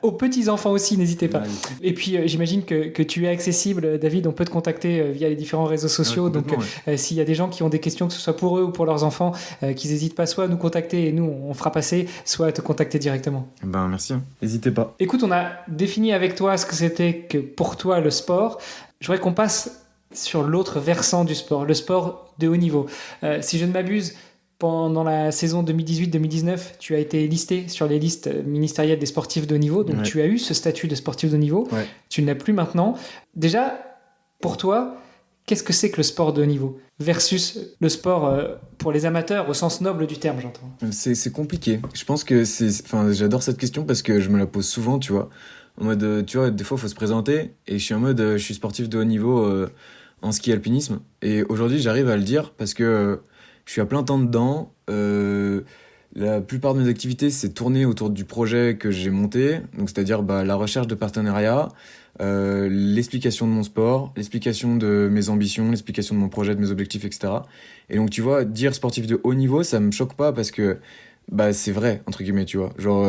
aux petits-enfants aussi, n'hésitez pas. Et puis, j'imagine que tu es accessible, David, on peut te contacter via les différents réseaux sociaux. Donc, s'il y a des gens qui ont des questions, que ce soit pour eux ou pour leurs enfants, qu'ils n'hésitent pas soit à nous contacter et nous, on fera passer, soit à te contacter directement. Ben merci, n'hésitez pas. Écoute, on a défini avec toi ce que c'était que pour toi le sport. Je voudrais qu'on passe sur l'autre versant du sport, le sport de haut niveau. Si je ne m'abuse, pendant la saison 2018-2019, tu as été listé sur les listes ministérielles des sportifs de haut niveau, donc tu as eu ce statut de sportif de haut niveau, tu ne l'as plus maintenant. Déjà, pour toi, qu'est-ce que c'est que le sport de haut niveau versus le sport pour les amateurs au sens noble du terme, j'entends? C'est compliqué. Je pense que j'adore cette question parce que je me la pose souvent, tu vois. En mode, tu vois, des fois, il faut se présenter et je suis en mode, je suis sportif de haut niveau en ski alpinisme. Et aujourd'hui, j'arrive à le dire parce que je suis à plein temps dedans. La plupart de mes activités, c'est tourné autour du projet que j'ai monté. Donc, c'est-à-dire la recherche de partenariats, l'explication de mon sport, l'explication de mes ambitions, l'explication de mon projet, de mes objectifs, etc. Et donc, tu vois, dire sportif de haut niveau, ça me choque pas parce que c'est vrai, entre guillemets, tu vois. Genre,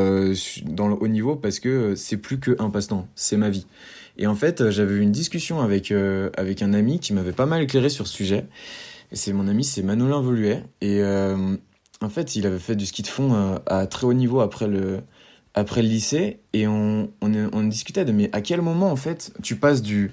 dans le haut niveau, parce que c'est plus qu'un passe-temps, c'est ma vie. Et en fait, j'avais eu une discussion avec un ami qui m'avait pas mal éclairé sur ce sujet. Et mon ami, c'est Manolin Voluet. Et en fait, il avait fait du ski de fond à très haut niveau après le lycée. Et on discutait de, mais à quel moment, en fait, tu passes du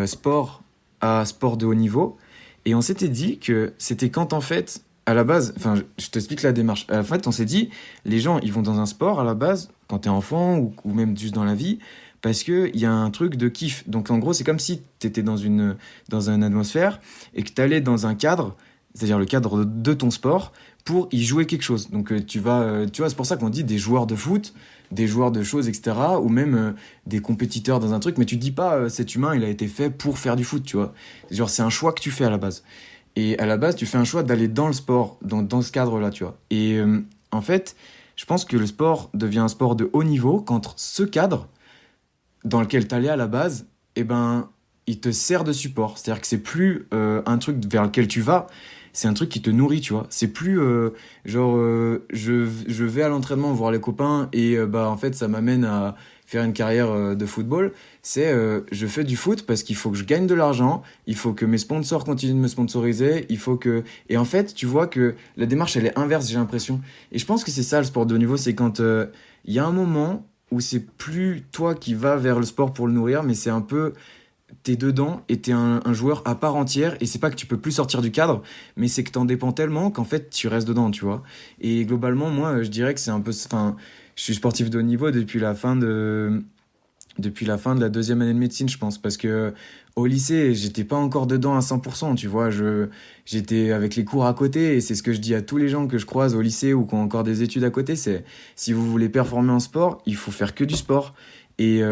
sport à sport de haut niveau? Et on s'était dit que c'était quand, en fait, à la base, enfin, je t'explique la démarche. En fait, on s'est dit, les gens, ils vont dans un sport à la base, quand t'es enfant ou même juste dans la vie, parce qu'il y a un truc de kiff. Donc, en gros, c'est comme si t'étais dans une atmosphère et que t'allais dans un cadre, c'est-à-dire le cadre de ton sport, pour y jouer quelque chose. Donc tu vois, c'est pour ça qu'on dit des joueurs de foot, des joueurs de choses, etc. Ou même des compétiteurs dans un truc, mais tu dis pas cet humain, il a été fait pour faire du foot, tu vois. Genre, c'est un choix que tu fais à la base. Et à la base, tu fais un choix d'aller dans le sport, dans ce cadre-là, tu vois. Et en fait, je pense que le sport devient un sport de haut niveau quand ce cadre dans lequel tu allais à la base, eh ben, il te sert de support. C'est-à-dire que c'est plus un truc vers lequel tu vas, c'est un truc qui te nourrit, tu vois. C'est plus je vais à l'entraînement voir les copains et en fait, ça m'amène à faire une carrière de football. C'est je fais du foot parce qu'il faut que je gagne de l'argent, il faut que mes sponsors continuent de me sponsoriser, il faut que... Et en fait, tu vois que la démarche, elle est inverse, j'ai l'impression. Et je pense que c'est ça, le sport de haut niveau, c'est quand il y a un moment où c'est plus toi qui vas vers le sport pour le nourrir, mais c'est un peu... T'es dedans et t'es un joueur à part entière, et c'est pas que tu peux plus sortir du cadre, mais c'est que t'en dépends tellement qu'en fait tu restes dedans, tu vois. Et globalement, moi je dirais que c'est un peu... Enfin, je suis sportif de haut niveau depuis la fin de la deuxième année de médecine, je pense, parce que au lycée, j'étais pas encore dedans à 100%, tu vois, j'étais avec les cours à côté, et c'est ce que je dis à tous les gens que je croise au lycée ou qui ont encore des études à côté, c'est si vous voulez performer en sport, il faut faire que du sport. Et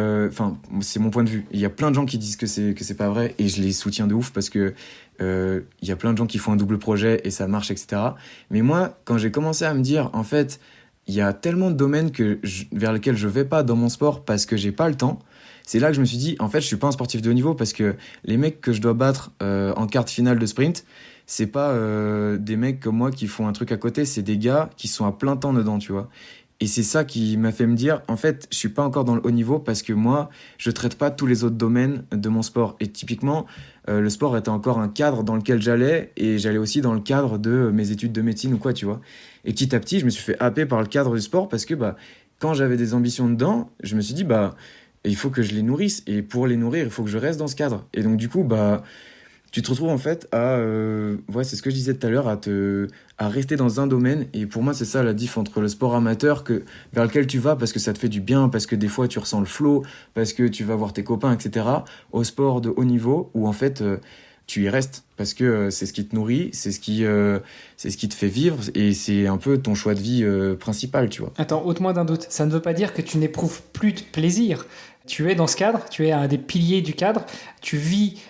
c'est mon point de vue. Il y a plein de gens qui disent que c'est pas vrai, et je les soutiens de ouf parce que il y a plein de gens qui font un double projet et ça marche, etc. Mais moi, quand j'ai commencé à me dire, en fait, il y a tellement de domaines vers lesquels je vais pas dans mon sport parce que j'ai pas le temps, c'est là que je me suis dit, en fait, je suis pas un sportif de haut niveau parce que les mecs que je dois battre en quart de finale de sprint, c'est pas des mecs comme moi qui font un truc à côté, c'est des gars qui sont à plein temps dedans, tu vois. Et c'est ça qui m'a fait me dire, en fait, je suis pas encore dans le haut niveau parce que moi, je traite pas tous les autres domaines de mon sport. Et typiquement, le sport était encore un cadre dans lequel j'allais, et j'allais aussi dans le cadre de mes études de médecine ou quoi, tu vois. Et petit à petit, je me suis fait happer par le cadre du sport parce que quand j'avais des ambitions dedans, je me suis dit, il faut que je les nourrisse. Et pour les nourrir, il faut que je reste dans ce cadre. Et donc, du coup, tu te retrouves en fait c'est ce que je disais tout à l'heure, à rester dans un domaine. Et pour moi, c'est ça la diff entre le sport amateur vers lequel tu vas parce que ça te fait du bien, parce que des fois tu ressens le flow, parce que tu vas voir tes copains, etc. Au sport de haut niveau où en fait tu y restes parce que c'est ce qui te nourrit, c'est ce qui te fait vivre, et c'est un peu ton choix de vie principal, tu vois. Attends, ôte-moi d'un doute. Ça ne veut pas dire que tu n'éprouves plus de plaisir. Tu es dans ce cadre, tu es un des piliers du cadre, tu vis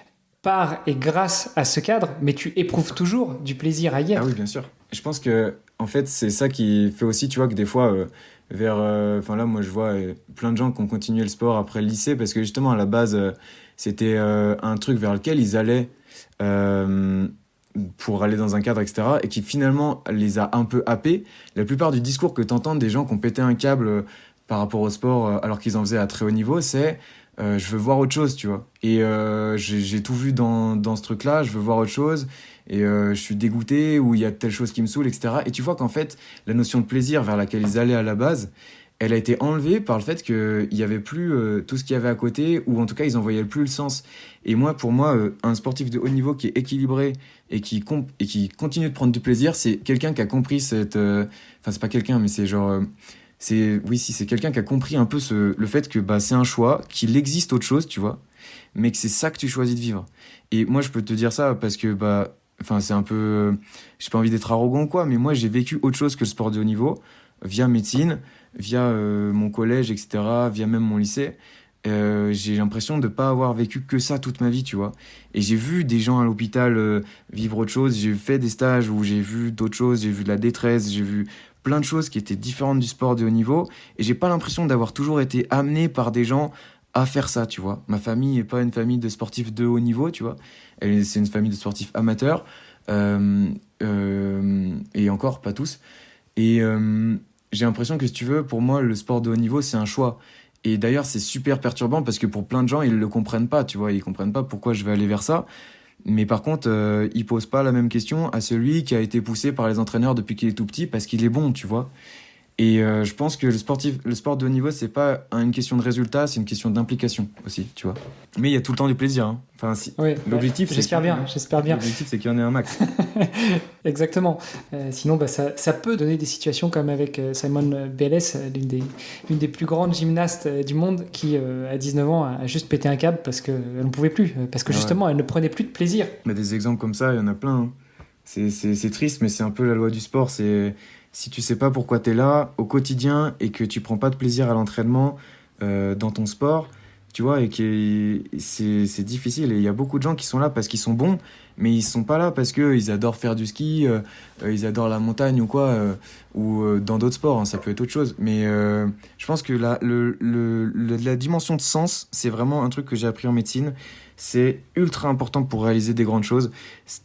par et grâce à ce cadre, mais tu éprouves toujours du plaisir à y être. Ah oui, bien sûr. Je pense que, en fait, c'est ça qui fait aussi, tu vois, que des fois, là, moi, je vois plein de gens qui ont continué le sport après le lycée, parce que justement, à la base, c'était un truc vers lequel ils allaient pour aller dans un cadre, etc., et qui finalement les a un peu happés. La plupart du discours que t'entends des gens qui ont pété un câble par rapport au sport, alors qu'ils en faisaient à très haut niveau, c'est je veux voir autre chose, tu vois. Et j'ai tout vu dans ce truc-là, je veux voir autre chose, et je suis dégoûté, ou il y a telle chose qui me saoule, etc. Et tu vois qu'en fait, la notion de plaisir vers laquelle ils allaient à la base, elle a été enlevée par le fait qu'il n'y avait plus tout ce qu'il y avait à côté, ou en tout cas, ils n'en voyaient plus le sens. Et pour moi, un sportif de haut niveau qui est équilibré et qui continue de prendre du plaisir, c'est quelqu'un qui a compris cette... Enfin, c'est pas quelqu'un, mais c'est genre... c'est quelqu'un qui a compris un peu le fait que c'est un choix, qu'il existe autre chose, tu vois, mais que c'est ça que tu choisis de vivre. Et moi, je peux te dire ça parce que, c'est un peu... j'ai pas envie d'être arrogant ou quoi, mais moi, j'ai vécu autre chose que le sport de haut niveau, via médecine, via mon collège, etc., via même mon lycée. J'ai l'impression de pas avoir vécu que ça toute ma vie, tu vois. Et j'ai vu des gens à l'hôpital vivre autre chose, j'ai fait des stages où j'ai vu d'autres choses, j'ai vu de la détresse, j'ai vu plein de choses qui étaient différentes du sport de haut niveau, et j'ai pas l'impression d'avoir toujours été amené par des gens à faire ça, tu vois. Ma famille est pas une famille de sportifs de haut niveau, tu vois. C'est une famille de sportifs amateurs, et encore pas tous. Et j'ai l'impression que, si tu veux, pour moi, le sport de haut niveau, c'est un choix. Et d'ailleurs, c'est super perturbant parce que pour plein de gens, ils le comprennent pas, tu vois. Ils comprennent pas pourquoi je vais aller vers ça. Mais par contre, il pose pas la même question à celui qui a été poussé par les entraîneurs depuis qu'il est tout petit parce qu'il est bon, tu vois. Et je pense que le sport de haut niveau, c'est pas une question de résultat, c'est une question d'implication aussi, tu vois. Mais il y a tout le temps du plaisir, hein. Enfin, oui, l'objectif, j'espère bien. L'objectif, c'est qu'il y en ait un max. Exactement. Sinon, ça peut donner des situations comme avec Simone Biles, l'une des plus grandes gymnastes du monde, qui, à 19 ans, a juste pété un câble parce qu'elle ne pouvait plus. Parce que justement, elle ne prenait plus de plaisir. Mais des exemples comme ça, il y en a plein, hein. C'est triste, mais c'est un peu la loi du sport. C'est si tu sais pas pourquoi tu es là au quotidien et que tu prends pas de plaisir à l'entraînement dans ton sport, tu vois, et que c'est difficile. Et il y a beaucoup de gens qui sont là parce qu'ils sont bons, mais ils sont pas là parce que ils adorent faire du ski, ils adorent la montagne ou quoi, ou dans d'autres sports, hein, ça peut être autre chose. Mais je pense que la dimension de sens, c'est vraiment un truc que j'ai appris en médecine. C'est ultra important pour réaliser des grandes choses.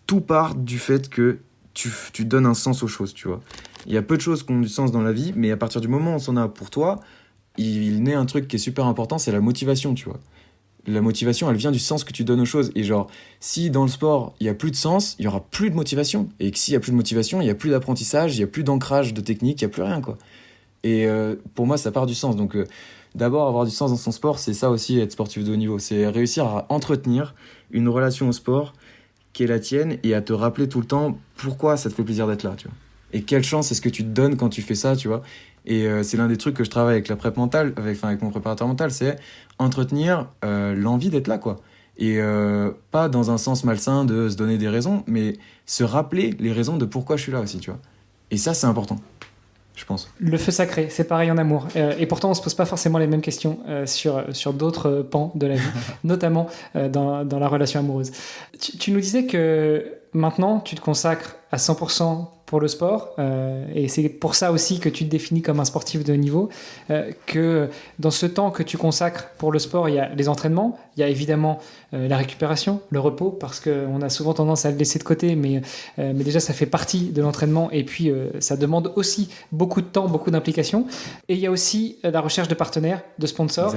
Tout part du fait que tu donnes un sens aux choses, tu vois. Il y a peu de choses qui ont du sens dans la vie, mais à partir du moment où on s'en a pour toi, il naît un truc qui est super important, c'est la motivation, tu vois. La motivation, elle vient du sens que tu donnes aux choses. Et genre, si dans le sport, il y a plus de sens, il y aura plus de motivation. Et que s'il y a plus de motivation, il y a plus d'apprentissage, il y a plus d'ancrage de technique, il y a plus rien, quoi. Et pour moi, ça part du sens. Donc, d'abord, avoir du sens dans son sport, c'est ça aussi, être sportif de haut niveau. C'est réussir à entretenir une relation au sport qui est la tienne et à te rappeler tout le temps pourquoi ça te fait plaisir d'être là, tu vois. Et quelle chance est-ce que tu te donnes quand tu fais ça, tu vois. Et c'est l'un des trucs que je travaille avec la prep mentale, avec mon préparateur mental, c'est entretenir l'envie d'être là, quoi. Et pas dans un sens malsain de se donner des raisons, mais se rappeler les raisons de pourquoi je suis là aussi, tu vois. Et ça, c'est important, je pense. Le feu sacré, c'est pareil en amour. Et pourtant, on ne se pose pas forcément les mêmes questions sur d'autres pans de la vie, notamment dans la relation amoureuse. Tu nous disais que maintenant, tu te consacres à 100% pour le sport, et c'est pour ça aussi que tu te définis comme un sportif de haut niveau, que dans ce temps que tu consacres pour le sport, il y a les entraînements, il y a évidemment la récupération, le repos, parce qu'on a souvent tendance à le laisser de côté, mais déjà ça fait partie de l'entraînement, et puis ça demande aussi beaucoup de temps, beaucoup d'implication. Et il y a aussi la recherche de partenaires, de sponsors.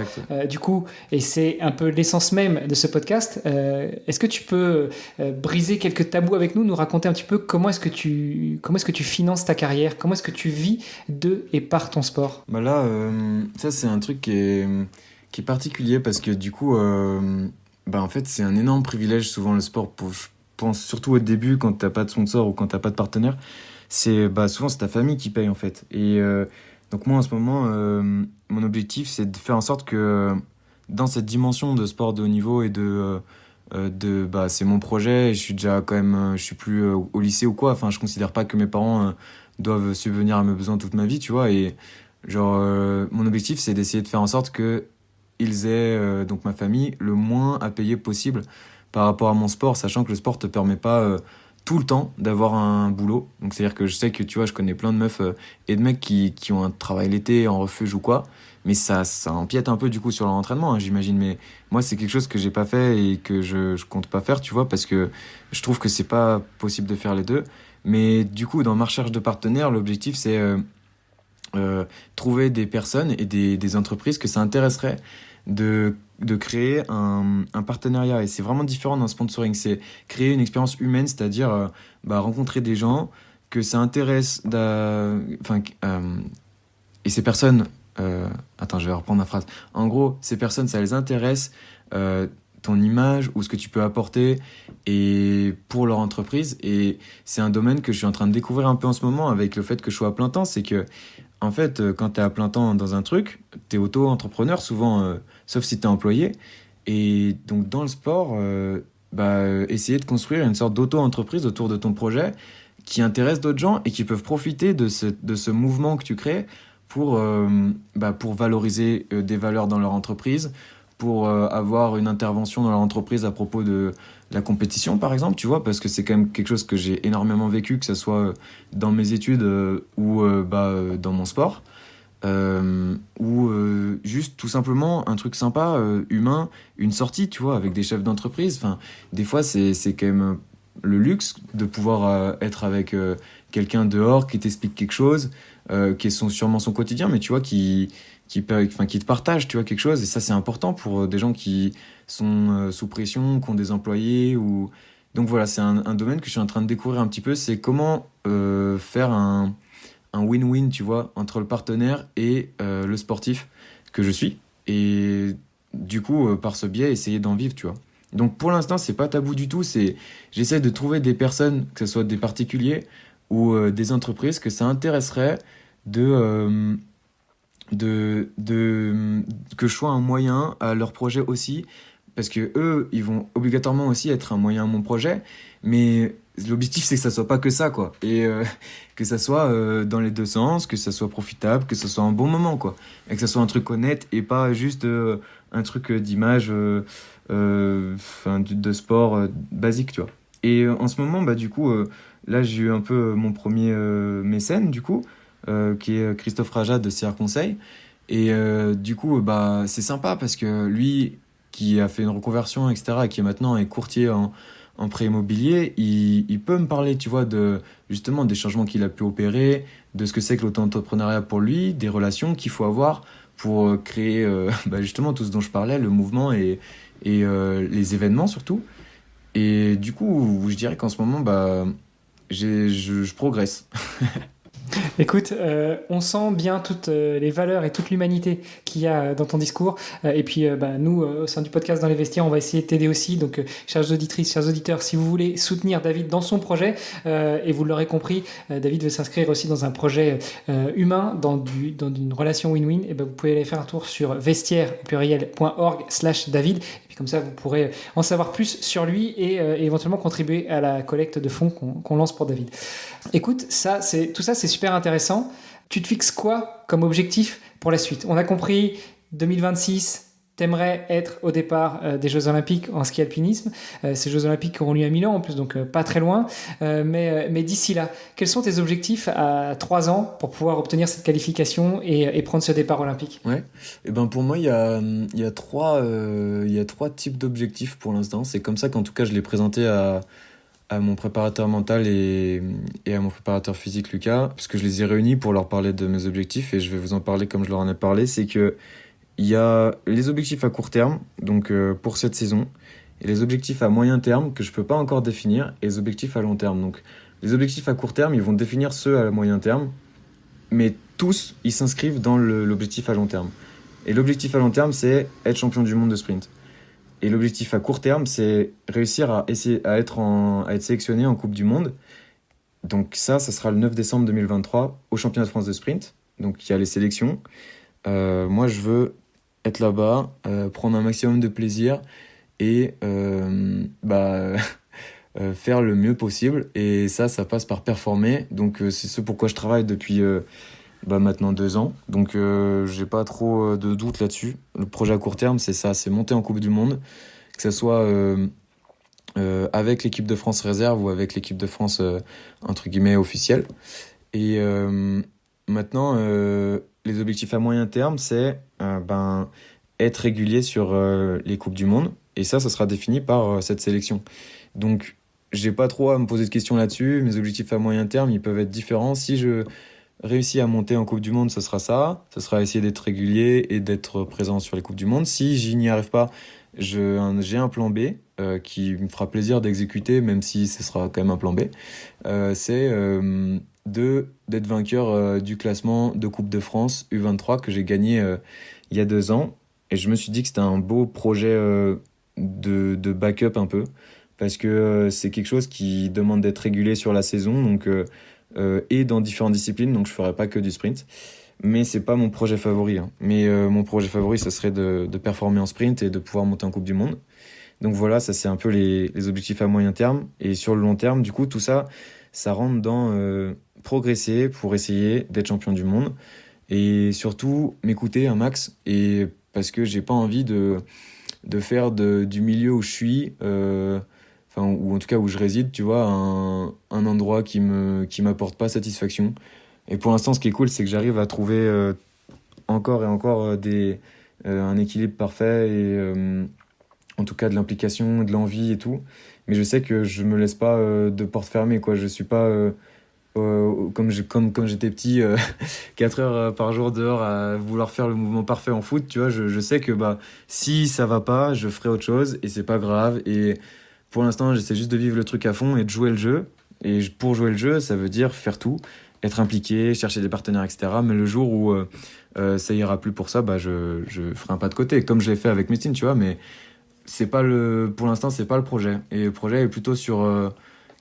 Du coup, et c'est un peu l'essence même de ce podcast, est-ce que tu peux briser quelques tabous avec nous raconter un petit peu comment est-ce que tu finances ta carrière, comment est-ce que tu vis de et par ton sport? Bah là, ça c'est un truc qui est particulier parce que du coup, bah en fait c'est un énorme privilège souvent le sport, je pense surtout au début quand t'as pas de sponsor ou quand t'as pas de partenaire, souvent c'est ta famille qui paye en fait. Et donc moi en ce moment, mon objectif c'est de faire en sorte que dans cette dimension de sport de haut niveau et c'est mon projet, je suis déjà quand même, je suis plus au lycée ou quoi, enfin je considère pas que mes parents doivent subvenir à mes besoins toute ma vie, tu vois. Et genre mon objectif c'est d'essayer de faire en sorte que ils aient, donc ma famille, le moins à payer possible par rapport à mon sport, sachant que le sport te permet pas tout le temps d'avoir un boulot. Donc c'est à dire que je sais que tu vois, je connais plein de meufs et de mecs qui ont un travail l'été en refuge ou quoi, mais ça empiète un peu du coup sur leur entraînement, hein, j'imagine. Mais moi c'est quelque chose que j'ai pas fait et que je compte pas faire, tu vois, parce que je trouve que c'est pas possible de faire les deux. Mais du coup dans ma recherche de partenaires, l'objectif c'est trouver des personnes et des entreprises que ça intéresserait de créer un partenariat. Et c'est vraiment différent d'un sponsoring. C'est créer une expérience humaine, c'est-à-dire rencontrer des gens que ça intéresse. Et ces personnes... attends, je vais reprendre ma phrase. En gros, ces personnes, ça les intéresse, ton image ou ce que tu peux apporter et pour leur entreprise. Et c'est un domaine que je suis en train de découvrir un peu en ce moment avec le fait que je sois à plein temps. C'est que en fait, quand tu es à plein temps dans un truc, tu es auto-entrepreneur souvent, sauf si tu es employé. Et donc, dans le sport, essayer de construire une sorte d'auto-entreprise autour de ton projet qui intéresse d'autres gens et qui peuvent profiter de ce mouvement que tu crées pour valoriser des valeurs dans leur entreprise, pour avoir une intervention dans leur entreprise à propos de la compétition, par exemple, tu vois, parce que c'est quand même quelque chose que j'ai énormément vécu, que ce soit dans mes études ou dans mon sport, ou juste tout simplement un truc sympa, humain, une sortie, tu vois, avec des chefs d'entreprise. Enfin, des fois, c'est quand même le luxe de pouvoir être avec quelqu'un dehors qui t'explique quelque chose, qui est sûrement son quotidien, mais tu vois, qui te partage, tu vois, quelque chose. Et ça, c'est important pour des gens qui sont sous pression, qui ont des employés. Donc voilà, c'est un domaine que je suis en train de découvrir un petit peu. C'est comment faire un win-win, tu vois, entre le partenaire et le sportif que je suis. Et du coup, par ce biais, essayer d'en vivre, tu vois. Donc pour l'instant, c'est pas tabou du tout. J'essaie de trouver des personnes, que ce soit des particuliers ou des entreprises, que ça intéresserait que je sois un moyen à leur projet aussi, parce que eux, ils vont obligatoirement aussi être un moyen à mon projet, mais l'objectif c'est que ça soit pas que ça, quoi. Et que ça soit dans les deux sens, que ça soit profitable, que ça soit un bon moment, quoi. Et que ça soit un truc honnête et pas juste un truc d'image, de sport basique, tu vois. Et en ce moment, bah, du coup, là, j'ai eu un peu mon premier mécène, du coup, qui est Christophe Raja de CR Conseil. Et du coup, bah, c'est sympa parce que lui, qui a fait une reconversion, etc., et qui maintenant est courtier en prêt immobilier, il peut me parler, tu vois, justement des changements qu'il a pu opérer, de ce que c'est que l'auto-entrepreneuriat pour lui, des relations qu'il faut avoir pour créer bah, justement tout ce dont je parlais, le mouvement et les événements surtout. Et du coup, je dirais qu'en ce moment, bah, je progresse. Écoute, on sent bien toutes les valeurs et toute l'humanité qu'il y a dans ton discours. Et puis, bah, nous, au sein du podcast Dans les Vestiaires, on va essayer de t'aider aussi. Donc, chères auditrices, chers auditeurs, si vous voulez soutenir David dans son projet, et vous l'aurez compris, David veut s'inscrire aussi dans un projet humain, dans une relation win-win, et ben, vous pouvez aller faire un tour sur vestiaire.org/David. Et puis, comme ça, vous pourrez en savoir plus sur lui et éventuellement contribuer à la collecte de fonds qu'on lance pour David. Écoute, tout ça, c'est super intéressant. Tu te fixes quoi comme objectif pour la suite? On a compris, 2026, t'aimerais être au départ des Jeux Olympiques en ski alpinisme. Ces Jeux Olympiques qui auront lieu à Milan, en plus, donc pas très loin. Mais d'ici là, quels sont tes objectifs à 3 ans pour pouvoir obtenir cette qualification et prendre ce départ olympique? Ouais. Et ben pour moi, il y a trois types d'objectifs pour l'instant. C'est comme ça qu'en tout cas, je l'ai présenté à mon préparateur mental et à mon préparateur physique Lucas, parce que je les ai réunis pour leur parler de mes objectifs et je vais vous en parler comme je leur en ai parlé. C'est que il y a les objectifs à court terme, donc pour cette saison, et les objectifs à moyen terme que je peux pas encore définir, et les objectifs à long terme. Donc les objectifs à court terme, ils vont définir ceux à moyen terme, mais tous, ils s'inscrivent dans l'objectif à long terme. Et l'objectif à long terme, c'est être champion du monde de sprint. Et l'objectif à court terme, c'est réussir à essayer à être sélectionné en Coupe du Monde. Donc ça sera le 9 décembre 2023 au championnat de France de sprint. Donc il y a les sélections. Moi, je veux être là-bas, prendre un maximum de plaisir et faire le mieux possible. Et ça passe par performer. Donc c'est ce pourquoi je travaille depuis maintenant 2 ans. Donc j'ai pas trop de doute là-dessus. Le projet à court terme, c'est ça, c'est monter en Coupe du Monde, que ce soit avec l'équipe de France réserve ou avec l'équipe de France entre guillemets officielle. Et maintenant, les objectifs à moyen terme, c'est être régulier sur les Coupes du Monde. Et ça sera défini par cette sélection. Donc j'ai pas trop à me poser de questions là-dessus. Mes objectifs à moyen terme, ils peuvent être différents. Si je réussis à monter en Coupe du Monde, ce sera ça. Ce sera essayer d'être régulier et d'être présent sur les Coupes du Monde. Si je n'y arrive pas, j'ai un plan B qui me fera plaisir d'exécuter, même si ce sera quand même un plan B. C'est d'être vainqueur du classement de Coupe de France U23 que j'ai gagné il y a 2 ans. Et je me suis dit que c'était un beau projet de backup un peu, parce que c'est quelque chose qui demande d'être régulé sur la saison, donc et dans différentes disciplines, donc je ferai pas que du sprint. Mais c'est pas mon projet favori, hein. Mais mon projet favori, ça serait de performer en sprint et de pouvoir monter en Coupe du Monde. Donc voilà, ça c'est un peu les objectifs à moyen terme. Et sur le long terme, du coup, tout ça, ça rentre dans progresser pour essayer d'être champion du monde. Et surtout, m'écouter un max. Et parce que j'ai pas envie de faire du milieu où je suis, ou en tout cas où je réside, tu vois, un endroit qui m'apporte pas satisfaction. Et pour l'instant, ce qui est cool, c'est que j'arrive à trouver encore et encore un équilibre parfait et en tout cas de l'implication, de l'envie et tout. Mais je sais que je me laisse pas de porte fermée, quoi. Je suis pas comme j'étais petit, 4 heures par jour dehors à vouloir faire le mouvement parfait en foot, tu vois. Je sais que si ça va pas, je ferai autre chose et c'est pas grave. Et pour l'instant, j'essaie juste de vivre le truc à fond et de jouer le jeu. Et pour jouer le jeu, ça veut dire faire tout, être impliqué, chercher des partenaires, etc. Mais le jour où ça ira plus pour ça, je ferai un pas de côté, comme je l'ai fait avec Messine, tu vois. Mais c'est pas pour l'instant, c'est pas le projet. Et le projet est plutôt sur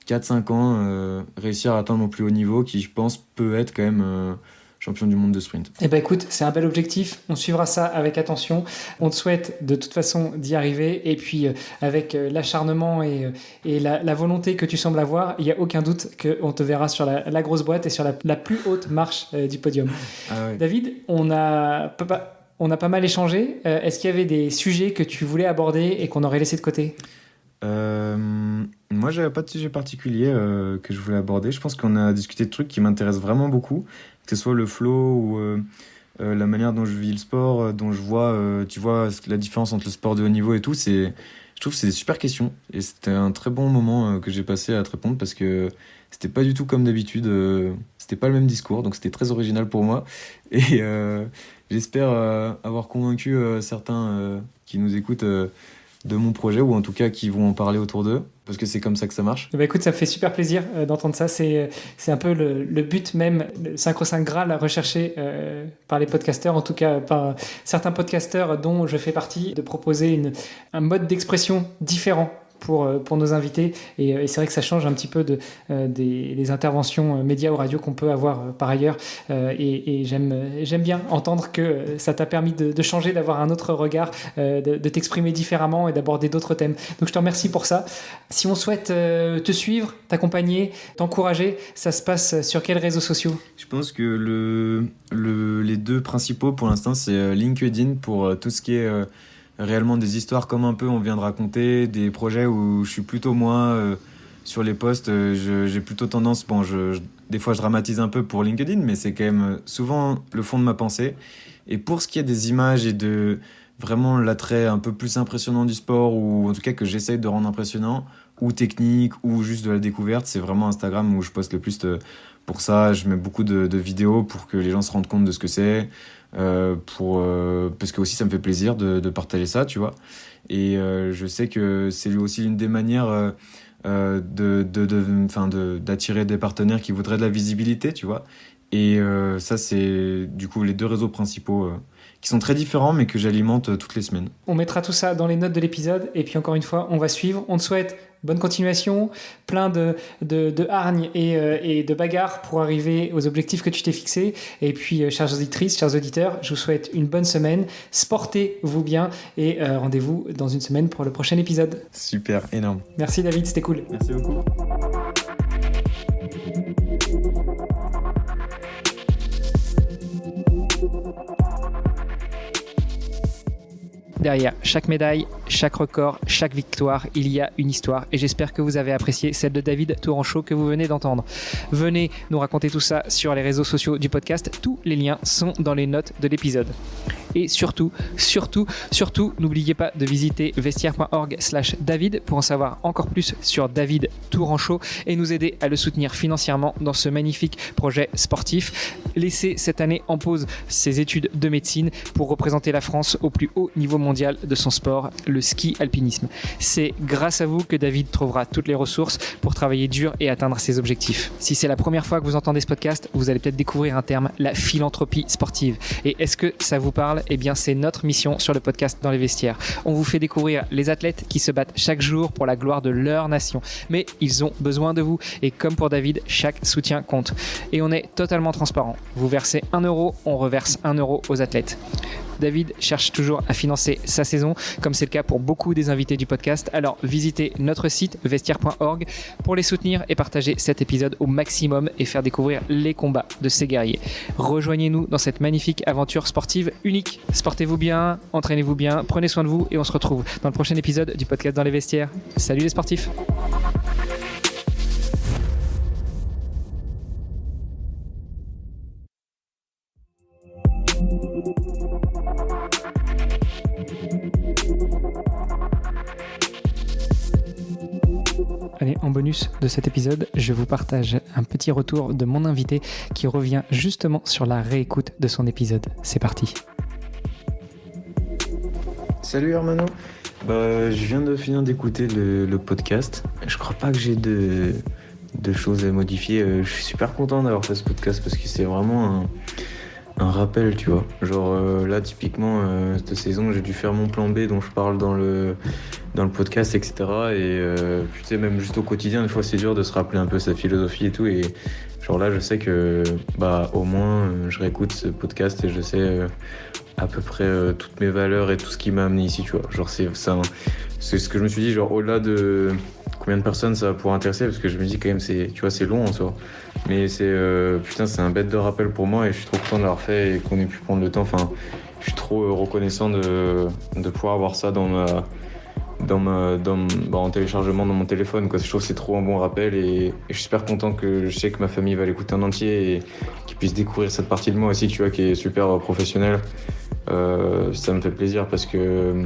4-5 ans, réussir à atteindre mon plus haut niveau, qui je pense peut être quand même champion du monde de sprint. Eh ben écoute, c'est un bel objectif, on suivra ça avec attention, on te souhaite de toute façon d'y arriver et puis avec l'acharnement et la volonté que tu sembles avoir, il n'y a aucun doute qu'on te verra sur la grosse boîte et sur la plus haute marche du podium. Ah ouais. David, on a pas mal échangé, est-ce qu'il y avait des sujets que tu voulais aborder et qu'on aurait laissé de côté ? Moi, j'avais pas de sujet particulier que je voulais aborder. Je pense qu'on a discuté de trucs qui m'intéressent vraiment beaucoup, que ce soit le flow ou la manière dont je vis le sport, dont je vois, tu vois, la différence entre le sport de haut niveau et tout. Je trouve que c'est des super questions et c'était un très bon moment que j'ai passé à te répondre parce que c'était pas du tout comme d'habitude, c'était pas le même discours, donc c'était très original pour moi et j'espère avoir convaincu certains qui nous écoutent de mon projet, ou en tout cas qui vont en parler autour d'eux, parce que c'est comme ça que ça marche. Bah écoute, ça me fait super plaisir d'entendre ça. C'est un peu le but même, le sacro-saint graal recherché par les podcasteurs, en tout cas par certains podcasteurs dont je fais partie, de proposer un mode d'expression différent pour nos invités et c'est vrai que ça change un petit peu des interventions médias ou radio qu'on peut avoir par ailleurs et j'aime bien entendre que ça t'a permis de changer, d'avoir un autre regard, de t'exprimer différemment et d'aborder d'autres thèmes. Donc je te remercie pour ça. Si on souhaite te suivre, t'accompagner, t'encourager, ça se passe sur quels réseaux sociaux ? Je pense que les deux principaux pour l'instant, c'est LinkedIn pour tout ce qui est réellement des histoires comme un peu on vient de raconter, des projets où je suis plutôt moi sur les posts, j'ai plutôt tendance, des fois je dramatise un peu pour LinkedIn, mais c'est quand même souvent le fond de ma pensée. Et pour ce qui est des images et de vraiment l'attrait un peu plus impressionnant du sport, ou en tout cas que j'essaye de rendre impressionnant, ou technique, ou juste de la découverte, c'est vraiment Instagram où je poste le plus pour ça. Je mets beaucoup de vidéos pour que les gens se rendent compte de ce que c'est, parce que aussi ça me fait plaisir de partager ça, tu vois. Et je sais que c'est aussi une des manières d'attirer des partenaires qui voudraient de la visibilité, tu vois. Et ça, c'est du coup les deux réseaux principaux qui sont très différents mais que j'alimente toutes les semaines. On mettra tout ça dans les notes de l'épisode et puis encore une fois, on va suivre. On te souhaite bonne continuation, plein de hargne et de bagarres pour arriver aux objectifs que tu t'es fixés. Et puis, chères auditrices, chers auditeurs, je vous souhaite une bonne semaine. Sportez-vous bien et rendez-vous dans une semaine pour le prochain épisode. Super, énorme. Merci David, c'était cool. Merci beaucoup. Derrière chaque médaille, chaque record, chaque victoire, il y a une histoire et j'espère que vous avez apprécié celle de David Touranchot que vous venez d'entendre. Venez nous raconter tout ça sur les réseaux sociaux du podcast, tous les liens sont dans les notes de l'épisode. Et surtout, n'oubliez pas de visiter vestiaire.org/David pour en savoir encore plus sur David Touranchot et nous aider à le soutenir financièrement dans ce magnifique projet sportif. Laissez cette année en pause ses études de médecine pour représenter la France au plus haut niveau mondial de son sport, le ski alpinisme. C'est grâce à vous que David trouvera toutes les ressources pour travailler dur et atteindre ses objectifs. Si c'est la première fois que vous entendez ce podcast, vous allez peut-être découvrir un terme, la philanthropie sportive. Et est-ce que ça vous parle ? Eh bien, c'est notre mission sur le podcast Dans les Vestiaires. On vous fait découvrir les athlètes qui se battent chaque jour pour la gloire de leur nation. Mais ils ont besoin de vous. Et comme pour David, chaque soutien compte. Et on est totalement transparent. Vous versez 1 euro, on reverse 1 euro aux athlètes. David cherche toujours à financer sa saison, comme c'est le cas pour beaucoup des invités du podcast. Alors visitez notre site vestiaire.org pour les soutenir et partager cet épisode au maximum et faire découvrir les combats de ces guerriers. Rejoignez-nous dans cette magnifique aventure sportive unique. Sportez-vous bien, entraînez-vous bien, prenez soin de vous et on se retrouve dans le prochain épisode du podcast Dans les Vestiaires. Salut les sportifs! Allez, en bonus de cet épisode, je vous partage un petit retour de mon invité qui revient justement sur la réécoute de son épisode. C'est parti. Salut Hermano. Je viens de finir d'écouter le podcast. Je crois pas que j'ai de choses à modifier. Je suis super content d'avoir fait ce podcast parce que c'est vraiment un rappel, tu vois. Genre là, typiquement, cette saison, j'ai dû faire mon plan B dont je parle dans le podcast, etc. Et tu sais, même juste au quotidien, des fois, c'est dur de se rappeler un peu sa philosophie et tout. Et genre là, je sais que, au moins, je réécoute ce podcast et je sais à peu près toutes mes valeurs et tout ce qui m'a amené ici, tu vois. Genre, c'est ce que je me suis dit, genre, au-delà de combien de personnes ça va pouvoir intéresser, parce que je me dis quand même, tu vois, c'est long en soi. Mais c'est c'est un bête de rappel pour moi et je suis trop content de l'avoir fait et qu'on ait pu prendre le temps. Enfin, je suis trop reconnaissant de pouvoir avoir ça en téléchargement dans mon téléphone, quoi. Je trouve que c'est trop un bon rappel et je suis super content que je sais que ma famille va l'écouter en entier et qu'ils puissent découvrir cette partie de moi aussi, tu vois, qui est super professionnelle. Ça me fait plaisir parce que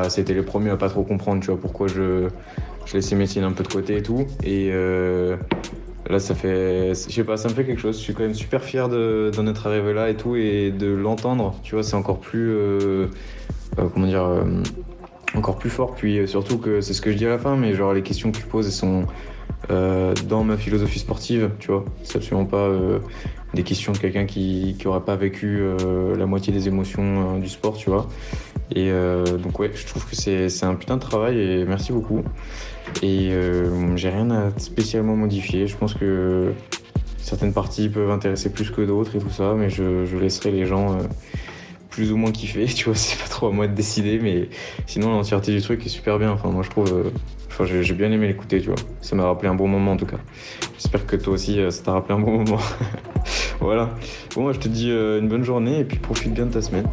c'était les premiers à pas trop comprendre, tu vois, pourquoi je laissais médecine un peu de côté et tout. Et là, ça me fait quelque chose. Je suis quand même super fier d'en être arrivé là et tout et de l'entendre, tu vois, c'est encore plus, encore plus fort. Puis surtout que c'est ce que je dis à la fin, mais genre les questions que tu poses, elles sont dans ma philosophie sportive, tu vois. C'est absolument pas des questions de quelqu'un qui aurait pas vécu la moitié des émotions du sport, tu vois. Et donc ouais, je trouve que c'est un putain de travail et merci beaucoup. Et j'ai rien à spécialement modifier. Je pense que certaines parties peuvent intéresser plus que d'autres et tout ça, mais je laisserai les gens plus ou moins kiffer, tu vois. C'est pas trop à moi de décider, mais sinon l'entièreté du truc est super bien. Enfin, moi je trouve, j'ai bien aimé l'écouter, tu vois. Ça m'a rappelé un bon moment en tout cas. J'espère que toi aussi ça t'a rappelé un bon moment. Voilà. Bon, moi je te dis une bonne journée et puis profite bien de ta semaine.